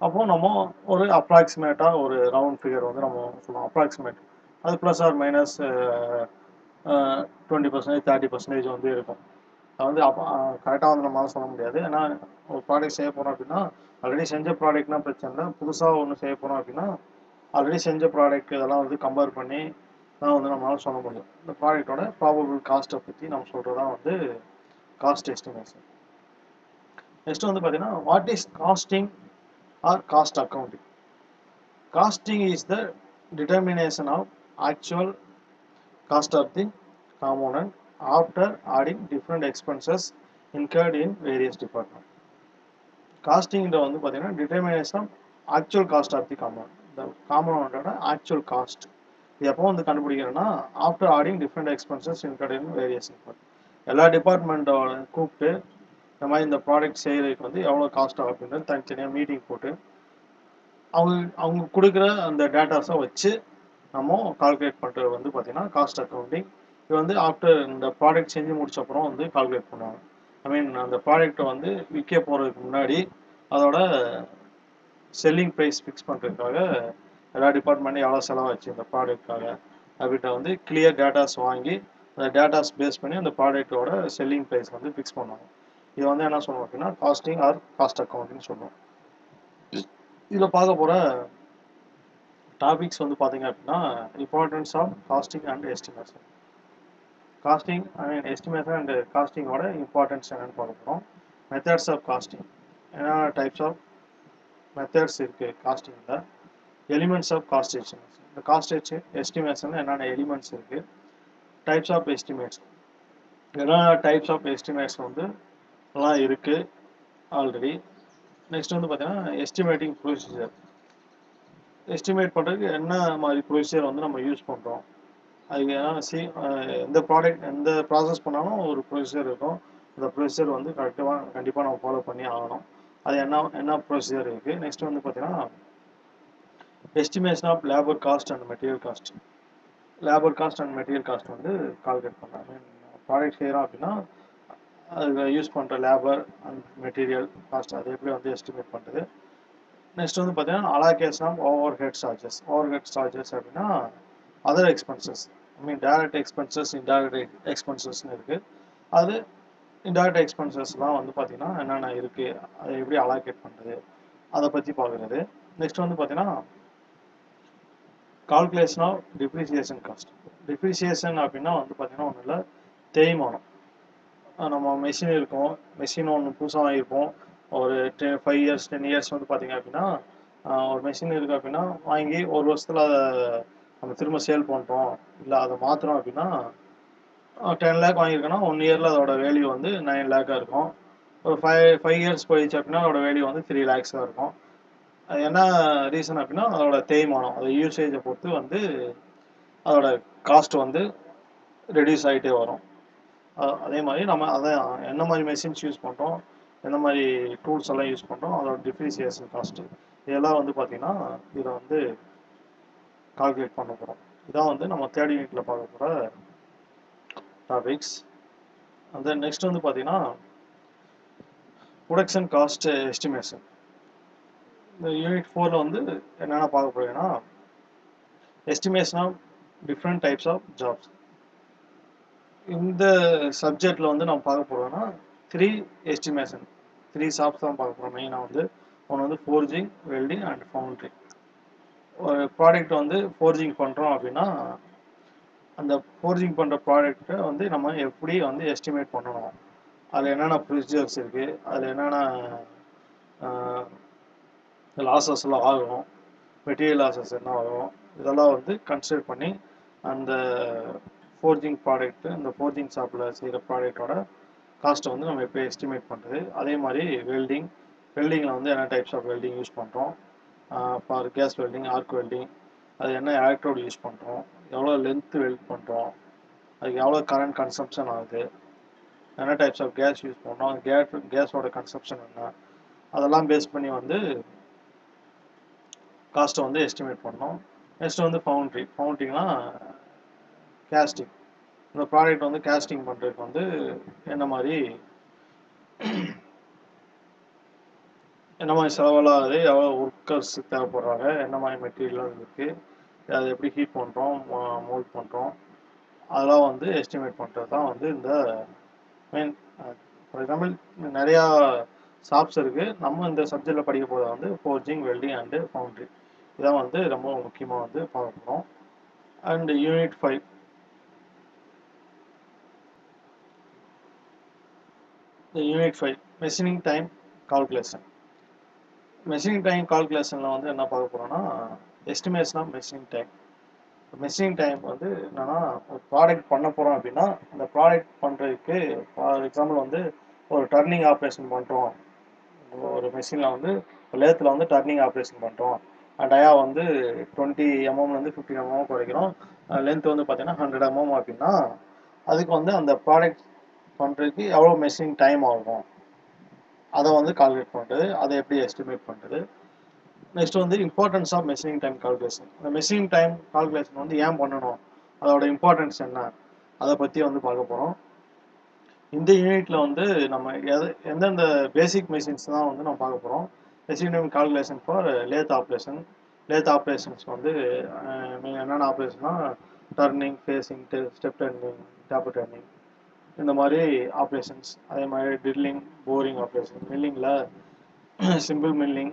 அப்போ நம்ம ஒரு அப்ராக்சிமேட்டாக ஒரு ரவுண்ட் ஃபிகர் வந்து நம்ம சொல்லுவோம். அப்ராக்சிமேட் அது ப்ளஸ் ஆர் மைனஸ் 20%, 30% வந்து இருக்கும். அது வந்து அப்போ கரெக்டாக வந்து நம்மளால சொல்ல முடியாது. ஏன்னா ஒரு ப்ராடக்ட் செய்ய போகிறோம் அப்படின்னா, ஆல்ரெடி செஞ்ச ப்ராடக்ட்னா பிரச்சனை இல்லை. புதுசாக ஒன்று செய்ய போகிறோம் அப்படின்னா, ஆல்ரெடி செஞ்ச ப்ராடக்ட் இதெல்லாம் வந்து கம்பேர் பண்ணி தான் வந்து நம்மளால சொல்ல முடியும். இந்த ப்ராடக்டோட ப்ராபபிள் காஸ்ட்டை பற்றி நம்ம சொல்கிறதான் வந்து காஸ்ட் எஸ்டிமேஷன். நெக்ஸ்ட் வந்து பார்த்தீங்கன்னா, what is costing or cost accounting? Costing is the determination of actual cost of the component after adding different expenses incurred in various departments. Costing வந்து பார்த்தீங்கன்னா determination of actual cost of the component. The component actual cost இது எப்போ வந்து கண்டுபிடிக்கிறோன்னா, after adding different expenses incurred in various departments. எல்லா டிபார்ட்மெண்ட்டோட கூப்பிட்டு இந்த மாதிரி இந்த ப்ராடக்ட் செய்கிறதுக்கு வந்து எவ்வளோ காஸ்ட் ஆகும் அப்படின்னு தனித்தனியாக மீட்டிங் போட்டு அவங்க கொடுக்குற அந்த டேட்டாஸை வச்சு நம்ம கால்குலேட் பண்ணுறது வந்து பார்த்தீங்கன்னா காஸ்ட் அக்கௌண்டிங். இது வந்து ஆஃப்டர் இந்த ப்ராடக்ட் செஞ்சு முடிச்சப்பறம் வந்து கால்குலேட் பண்ணுவாங்க. ஐ மீன் அந்த ப்ராடக்ட்டை வந்து விற்க போகிறதுக்கு முன்னாடி அதோட செல்லிங் ப்ரைஸ் ஃபிக்ஸ் பண்ணுறதுக்காக எல்லா டிபார்ட்மெண்ட்டும் எவ்வளோ செலவாச்சு இந்த ப்ராடக்ட்காக அப்படின்ட்டு வந்து கிளியர் டேட்டாஸ் வாங்கி அந்த டேட்டாஸ் பேஸ் பண்ணி அந்த ப்ராடக்ட்டோட செல்லிங் ப்ரைஸ் வந்து ஃபிக்ஸ் பண்ணுவாங்க. இது வந்து என்ன சொல்லுவோம் அப்படின்னா காஸ்டிங் ஆர் காஸ்ட் அக்கௌண்டிங்னு சொல்லுவோம். இதில் பார்க்க போகிற டாபிக்ஸ் வந்து பார்த்தீங்க அப்படின்னா, importance of costing and estimation. Costing estimation and காஸ்டிங்கோட இம்பார்ட்டன்ஸ் என்னன்னு பார்க்க போகிறோம். மெத்தட்ஸ் ஆஃப் காஸ்டிங், என்னென்ன டைப்ஸ் ஆஃப் மெத்தட்ஸ் இருக்குது காஸ்டிங்கில். எலிமெண்ட்ஸ் ஆஃப் காஸ்ட் எஸ்டிமேஷன், இந்த காஸ்ட் எஸ்டிமேஷன் என்னென்ன எலிமெண்ட்ஸ் இருக்குது. டைப்ஸ் ஆஃப் எஸ்டிமேட்ஸ், என்னென்ன டைப்ஸ் ஆஃப் எஸ்டிமேட்ஸ் வந்து எல்லாம் இருக்குது ஆல்ரெடி. நெக்ஸ்ட் வந்து பார்த்தீங்கன்னா எஸ்டிமேட்டிங் ப்ரொசீஜர், எஸ்டிமேட் பண்ணுறதுக்கு என்ன மாதிரி ப்ரொசீஜர் வந்து நம்ம யூஸ் பண்ணுறோம். அதுக்கு ஏன்னா எந்த ப்ராடக்ட் எந்த ப்ராசஸ் பண்ணாலும் ஒரு ப்ரொசீஜர் இருக்கும். அந்த ப்ரொசீஜர் வந்து கண்டிப்பாக நம்ம ஃபாலோ பண்ணி ஆகணும். அது என்ன ப்ரொசீஜர் இருக்குது. நெக்ஸ்ட் வந்து பார்த்தீங்கன்னா estimation of labour cost and material cost. Labour cost and material cost வந்து கால்குலேட் பண்ணுறாங்க. ப்ராடக்ட் செய்கிறோம் அப்படின்னா அதுக்கு யூஸ் பண்ணுற லேபர் அண்ட் மெட்டீரியல் காஸ்ட் அது எப்படி வந்து எஸ்டிமேட் பண்ணுறது. நெக்ஸ்ட் வந்து பார்த்தீங்கன்னா allocation of overhead charges. Overhead charges அப்படின்னா other expenses, I mean direct expenses, indirect எக்ஸ்பென்சஸ்னு இருக்குது. அது இன்டைரக்ட் எக்ஸ்பென்சஸ்லாம் வந்து பார்த்தீங்கன்னா என்னென்ன இருக்குது, அதை எப்படி அலோகேட் பண்ணுறது, அதை பற்றி பார்க்குறது. நெக்ஸ்ட் வந்து பார்த்தீங்கன்னா calculation of depreciation cost. Depreciation அப்படின்னா வந்து பார்த்தீங்கன்னா ஒன்றும் இல்லை, தேய்மானம். நம்ம மெஷின் இருக்கும், மெஷின் ஒன்று புதுசாக வாங்கியிருப்போம், ஒரு 5 இயர்ஸ் 10 இயர்ஸ் வந்து பார்த்தீங்க அப்படின்னா ஒரு மெஷின் இருக்குது அப்படின்னா வாங்கி ஒரு வருஷத்தில் அதை நம்ம திரும்ப சேல் பண்ணுறோம், இல்லை அதை மாற்றுறோம் அப்படின்னா 10 லேக் வாங்கியிருக்கோன்னா 1 இயரில் அதோட வேல்யூ வந்து 9 லேக்காக இருக்கும். ஒரு 5 இயர்ஸ் போயிடுச்சு அப்படின்னா அதோட வேல்யூ வந்து 3 லேக்ஸாக இருக்கும். அது என்ன ரீசன் அப்படின்னா அதோட தேய்மானம், அது யூசேஜை பொறுத்து வந்து அதோட காஸ்ட் வந்து ரெடியூஸ் ஆகிட்டே வரும். அதே மாதிரி நம்ம அதை என்ன மாதிரி மெஷின்ஸ் யூஸ் பண்ணுறோம், எந்த மாதிரி டூல்ஸ் எல்லாம் யூஸ் பண்ணுறோம், அதோட டிப்ரிசியேஷன் காஸ்ட்டு இதெல்லாம் வந்து பார்த்திங்கன்னா இதை வந்து கால்குலேட் பண்ண போகிறோம். இதான் வந்து நம்ம தேர்ட் யூனிட்டில் பார்க்க போகிற டாபிக்ஸ். அந்த நெக்ஸ்ட் வந்து பார்த்திங்கன்னா ப்ரொடக்ஷன் காஸ்ட் எஸ்டிமேஷன். இந்த யூனிட் 4ல் வந்து என்னென்ன பார்க்க போகிறீங்கன்னா estimation of different types of jobs. இந்த சப்ஜெக்டில் வந்து நம்ம பார்க்க போகிறோம்னா 3 எஸ்டிமேஷன், 3 ஷாப்ஸ் தான் பார்க்க போகிறோம். மெயினாக வந்து ஒன்று வந்து ஃபோர்ஜிங், வெல்டிங் அண்ட் ஃபவுண்ட்ரி. ஒரு ப்ராடக்ட் வந்து ஃபோர்ஜிங் பண்ணுறோம் அப்படின்னா அந்த ஃபோர்ஜிங் பண்ணுற ப்ராடக்ட்டை வந்து நம்ம எப்படி வந்து எஸ்டிமேட் பண்ணணும், அதில் என்னென்ன ப்ரொசீஜர்ஸ் இருக்குது, அதில் என்னென்ன லாஸஸ்லாம் ஆகும், மெட்டீரியல் லாஸஸ் என்ன ஆகும், இதெல்லாம் வந்து கன்சிடர் பண்ணி அந்த ஃபோர்ஜிங் ப்ராடக்ட்டு, அந்த ஃபோர்ஜிங் ஷாப்பில் செய்கிற ப்ராடக்டோட காஸ்ட்டை வந்து நம்ம எப்படி எஸ்டிமேட் பண்ணுறது. அதே மாதிரி வெல்டிங்கில் வந்து என்ன டைப்ஸ் ஆஃப் வெல்டிங் யூஸ் பண்ணுறோம், for gas welding, arc welding, அது என்ன எலக்ட்ரோடு யூஸ் பண்ணுறோம், எவ்வளோ லென்த்து வெல்ட் பண்ணுறோம், அதுக்கு எவ்வளோ கரண்ட் கன்சம்ஷன் ஆகுது, என்ன டைப்ஸ் ஆஃப் கேஸ் யூஸ் பண்ணுறோம், கேஸோட கன்சம்ஷன் என்ன, அதெல்லாம் பேஸ் பண்ணி வந்து காஸ்ட்டை வந்து எஸ்டிமேட் பண்ணோம். நெக்ஸ்ட் வந்து ஃபவுண்ட்ரினா கேஸ்டிங். இந்த ப்ராடக்ட் வந்து கேஸ்டிங் பண்ணுறதுக்கு வந்து என்ன மாதிரி செலவெல்லாம் ஆகுது, எவ்வளோ ஒர்க்கர்ஸ் தேவைப்படுறாங்க, என்ன மாதிரி மெட்டீரியல் இருக்குது, அதை எப்படி ஹீட் பண்ணுறோம், மோல்ட் பண்ணுறோம், அதெல்லாம் வந்து எஸ்டிமேட் பண்ணுறது தான் வந்து இந்த மெயின். ஃபார் எக்ஸாம்பிள் நிறையா ஷாப்ஸ் இருக்குது. நம்ம இந்த சப்ஜெக்டில் படிக்க போகிறது வந்து ஃபோர்ஜிங், வெல்டிங் அண்டு ஃபவுண்ட்ரி. இதான் வந்து ரொம்ப முக்கியமாக வந்து பார்க்க போகிறோம். And unit 5 machining time calculation. Machining time கால்குலேஷனில் வந்து என்ன பார்க்க போகிறோம்னா estimation of machining time. Machining time வந்து என்னென்னா ஒரு ப்ராடக்ட் பண்ண போகிறோம் அப்படின்னா அந்த ப்ராடக்ட் பண்ணுறதுக்கு ஃபார் எக்ஸாம்பிள் வந்து ஒரு டர்னிங் ஆப்ரேஷன் பண்ணுறோம், ஒரு மெஷினில் வந்து லேத்தில் வந்து டர்னிங் ஆப்ரேஷன் பண்ணுறோம், டயா வந்து 20 mm 50 mm குறைக்கிறோம், லென்த் வந்து பார்த்தீங்கன்னா 100 mm அப்படின்னா அதுக்கு வந்து அந்த ப்ராடக்ட் பண்ணுறதுக்கு எவ்வளோ மெஷினிங் டைம் ஆகும் அதை வந்து கால்குலேட் பண்ணுறது, அதை எப்படி எஸ்டிமேட் பண்ணுறது. நெக்ஸ்ட் வந்து importance of machining time calculation. இந்த மெஷினிங் டைம் கால்குலேஷன் வந்து ஏன் பண்ணணும், அதோட இம்பார்ட்டன்ஸ் என்ன, அதை பற்றி வந்து பார்க்க போகிறோம். இந்த யூனிட்டில் வந்து நம்ம எந்தெந்த பேசிக் மெஷின்ஸ் தான் வந்து நம்ம பார்க்க போகிறோம். Machining time calculation for lathe operations வந்து என்னென்ன ஆப்ரேஷன்னா turning, facing, step turning, taper turning, இந்த மாதிரி ஆப்ரேஷன்ஸ். அதே மாதிரி ட்ரில்லிங், போரிங் ஆப்ரேஷன், மில்லிங்கில் சிம்பிள் மில்லிங்,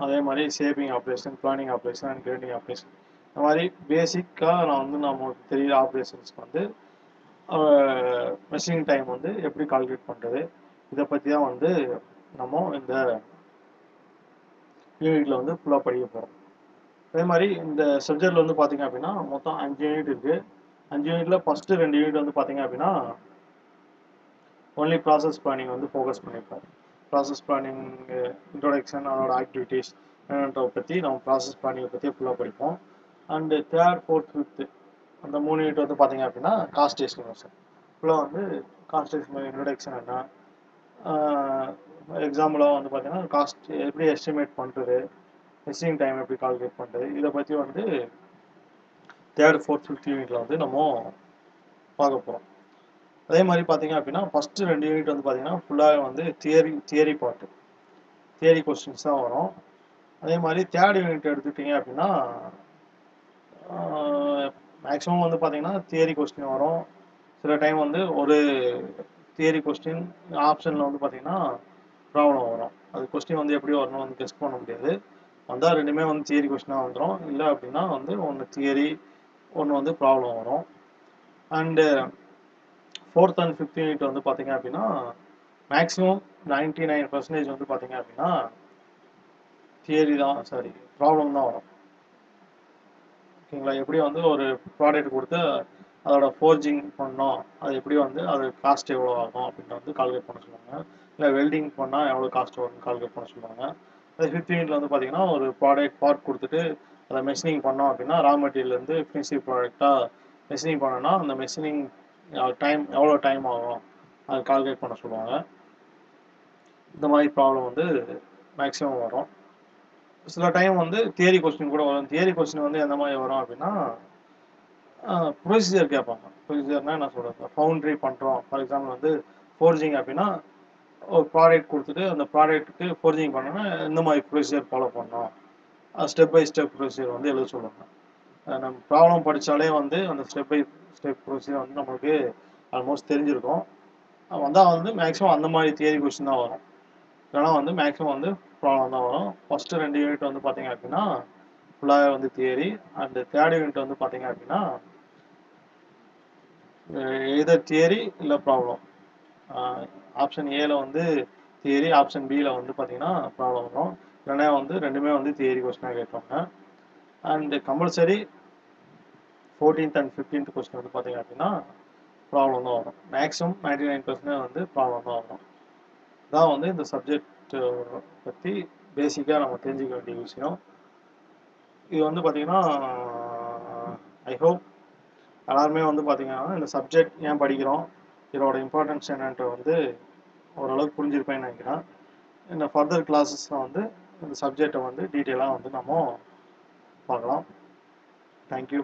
அதே மாதிரி shaping operation, planning operation and grinding operation. இந்த மாதிரி பேசிக்காக நமக்கு தெரிகிற ஆப்ரேஷன்ஸ்க்கு வந்து மெஷினிங் டைம் வந்து எப்படி கால்குலேட் பண்ணுறது, இதை பற்றி தான் வந்து நம்ம இந்த யூனிட்டில் வந்து ஃபுல்லாக படிக்க போகிறோம். அதே மாதிரி இந்த சப்ஜெக்டில் வந்து பார்த்திங்க அப்படின்னா மொத்தம் 5 யூனிட் இருக்குது. 5 யூனிட்டில் ஃபஸ்ட்டு 2 யூனிட் வந்து பார்த்திங்க அப்படின்னா ஒன்லி ப்ராசஸ் பிளானிங் வந்து ஃபோக்கஸ் பண்ணியிருப்போம். ப்ராசஸ் பிளானிங் இன்ட்ரோடக்ஷன், அதோட ஆக்டிவிட்டீஸ் என்னன்றதை பற்றி நம்ம ப்ராசஸ் பிளானிங்கை பற்றி ஃபுல்லாக படிப்போம். அண்டு 3rd, 4th, 5th அந்த 3 யூனிட் வந்து பார்த்திங்க அப்படின்னா காஸ்ட் எஸ்டிமேஷன். ஃபுல்லாக வந்து காஸ்ட் எஸ்டிமேஷன் இன்ட்ரோடக்ஷன் என்ன, எக்ஸாம்பிளாக வந்து பார்த்திங்கன்னா காஸ்ட் எப்படி எஸ்டிமேட் பண்ணுறது, மெஷினிங் டைம் எப்படி கால்குலேட் பண்ணுறது, இதை பற்றி வந்து 3rd, 4th, 5th யூனிட்டில் வந்து நம்ம பார்க்க போகிறோம். அதே மாதிரி பார்த்திங்க அப்படின்னா ஃபஸ்ட்டு 2 யூனிட் வந்து பார்த்திங்கன்னா ஃபுல்லாக வந்து தியரி பார்ட்டு, தியரி கொஸ்டின்ஸ் தான் வரும். அதே மாதிரி 3rd யூனிட் எடுத்துக்கிட்டிங்க அப்படின்னா மேக்ஸிமம் வந்து பார்த்திங்கன்னா தியரி கொஸ்டின் வரும். சில டைம் வந்து ஒரு தியரி கொஸ்டின் ஆப்ஷனில் வந்து பார்த்திங்கன்னா ப்ராப்ளம் வரும். அது கொஸ்டின் வந்து எப்படி வரணும் வந்து கெஸ் பண்ண முடியாது. வந்தால் ரெண்டுமே வந்து தியரி கொஸ்டினாக வந்துடும். இல்லை அப்படின்னா வந்து ஒன்று தியரி, ஒன்று வந்து ப்ராப்ளம் வரும். And 4th and 5th unit வந்து பார்த்திங்க அப்படின்னா மேக்ஸிமம் 99% வந்து பார்த்திங்க அப்படின்னா ப்ராப்ளம் தான் வரும். ஓகேங்களா. எப்படி வந்து ஒரு ப்ராடக்ட் கொடுத்து அதோட ஃபோர்ஜிங் பண்ணோம் அது எப்படி வந்து அது காஸ்ட் எவ்வளோ ஆகும் அப்படின்னு வந்து கால்குலேட் பண்ண சொல்லுவாங்க. இல்லை வெல்டிங் பண்ணால் எவ்வளோ காஸ்ட் வரும்னு கால்குலேட் பண்ண சொல்லுவாங்க. அது 5th யூனிட்ல வந்து பார்த்தீங்கன்னா ஒரு பார்ட் கொடுத்துட்டு அதை மெஷினிங் பண்ணோம் அப்படின்னா ரா மெட்டீரியல்லேருந்து ஃபினிஷிங் ப்ராடக்டாக மெஷினிங் பண்ணோன்னா அந்த மெஷினிங் டைம் எவ்வளோ டைம் ஆகும் அது கால்குலேட் பண்ண சொல்லுவாங்க. இந்த மாதிரி ப்ராப்ளம் வந்து மேக்ஸிமம் வரும். சில டைம் வந்து தியரி கொஸ்டின் கூட வரும். தியரி கொஸ்டின் வந்து எந்த மாதிரி வரும் அப்படின்னா ப்ரொசீஜர் கேட்பாங்க. ப்ரொசீஜர்னா என்ன சொல்கிறது, ஃபவுண்ட்ரி பண்ணுறோம் ஃபார் எக்ஸாம்பிள் வந்து ஃபோர்ஜிங் அப்படின்னா ஒரு ப்ராடக்ட் கொடுத்துட்டு அந்த ப்ராடக்ட்டுக்கு ஃபோர்ஜிங் பண்ணோன்னா இந்த மாதிரி ப்ரொசீஜர் ஃபாலோ பண்ணோம், ஸ்டெப் பை ஸ்டெப் ப்ரொசீஜர் வந்து எழுத சொல்லுவாங்க. நம்ம ப்ராப்ளம் படித்தாலே வந்து அந்த ஸ்டெப் பை ஸ்டெப் ப்ரொசீஜர் வந்து நம்மளுக்கு ஆல்மோஸ்ட் தெரிஞ்சிருக்கும். வந்தால் வந்து மேக்ஸிமம் அந்த மாதிரி தியரி கொஸ்டின் தான் வரும். இல்லைனா வந்து மேக்ஸிமம் வந்து ப்ராப்ளம் தான் வரும். ஃபஸ்ட்டு 2 யூனிட் வந்து பார்த்தீங்க அப்படின்னா ஃபுல்லாகவே வந்து தியரி. அண்டு 3rd யூனிட் வந்து பார்த்தீங்க அப்படின்னா எய்தர் தியரி இல்லை ப்ராப்ளம். ஆப்ஷன் ஏல வந்து தியரி, ஆப்ஷன் பியில் வந்து பார்த்தீங்கன்னா ப்ராப்ளம் வரும். இல்லைனா வந்து ரெண்டுமே வந்து தியரி கொஸ்டினாக கேட்பாங்க. And compulsory 14th and 15th question வந்து பார்த்தீங்க அப்படின்னா ப்ராப்ளம் தான் வரும். மேக்ஸிமம் 99% வந்து ப்ராப்ளம் தான் வரும். இதான் வந்து இந்த சப்ஜெக்ட் பற்றி பேசிக்காக நம்ம தெரிஞ்சுக்க வேண்டிய விஷயம். இது வந்து பார்த்தீங்கன்னா ஐ ஹோப் எல்லாருமே வந்து பார்த்தீங்கன்னா இந்த சப்ஜெக்ட் ஏன் படிக்கிறோம், இதோட இம்பார்ட்டன்ஸ் என்னன்ற வந்து ஓரளவுக்கு புரிஞ்சிருப்பேன்னு நினைக்கிறேன். இந்த ஃபர்தர் கிளாஸஸில் வந்து இந்த சப்ஜெக்டை வந்து டீட்டெயிலாக வந்து நம்ம பார்க்கலாம். தேங்க்யூ.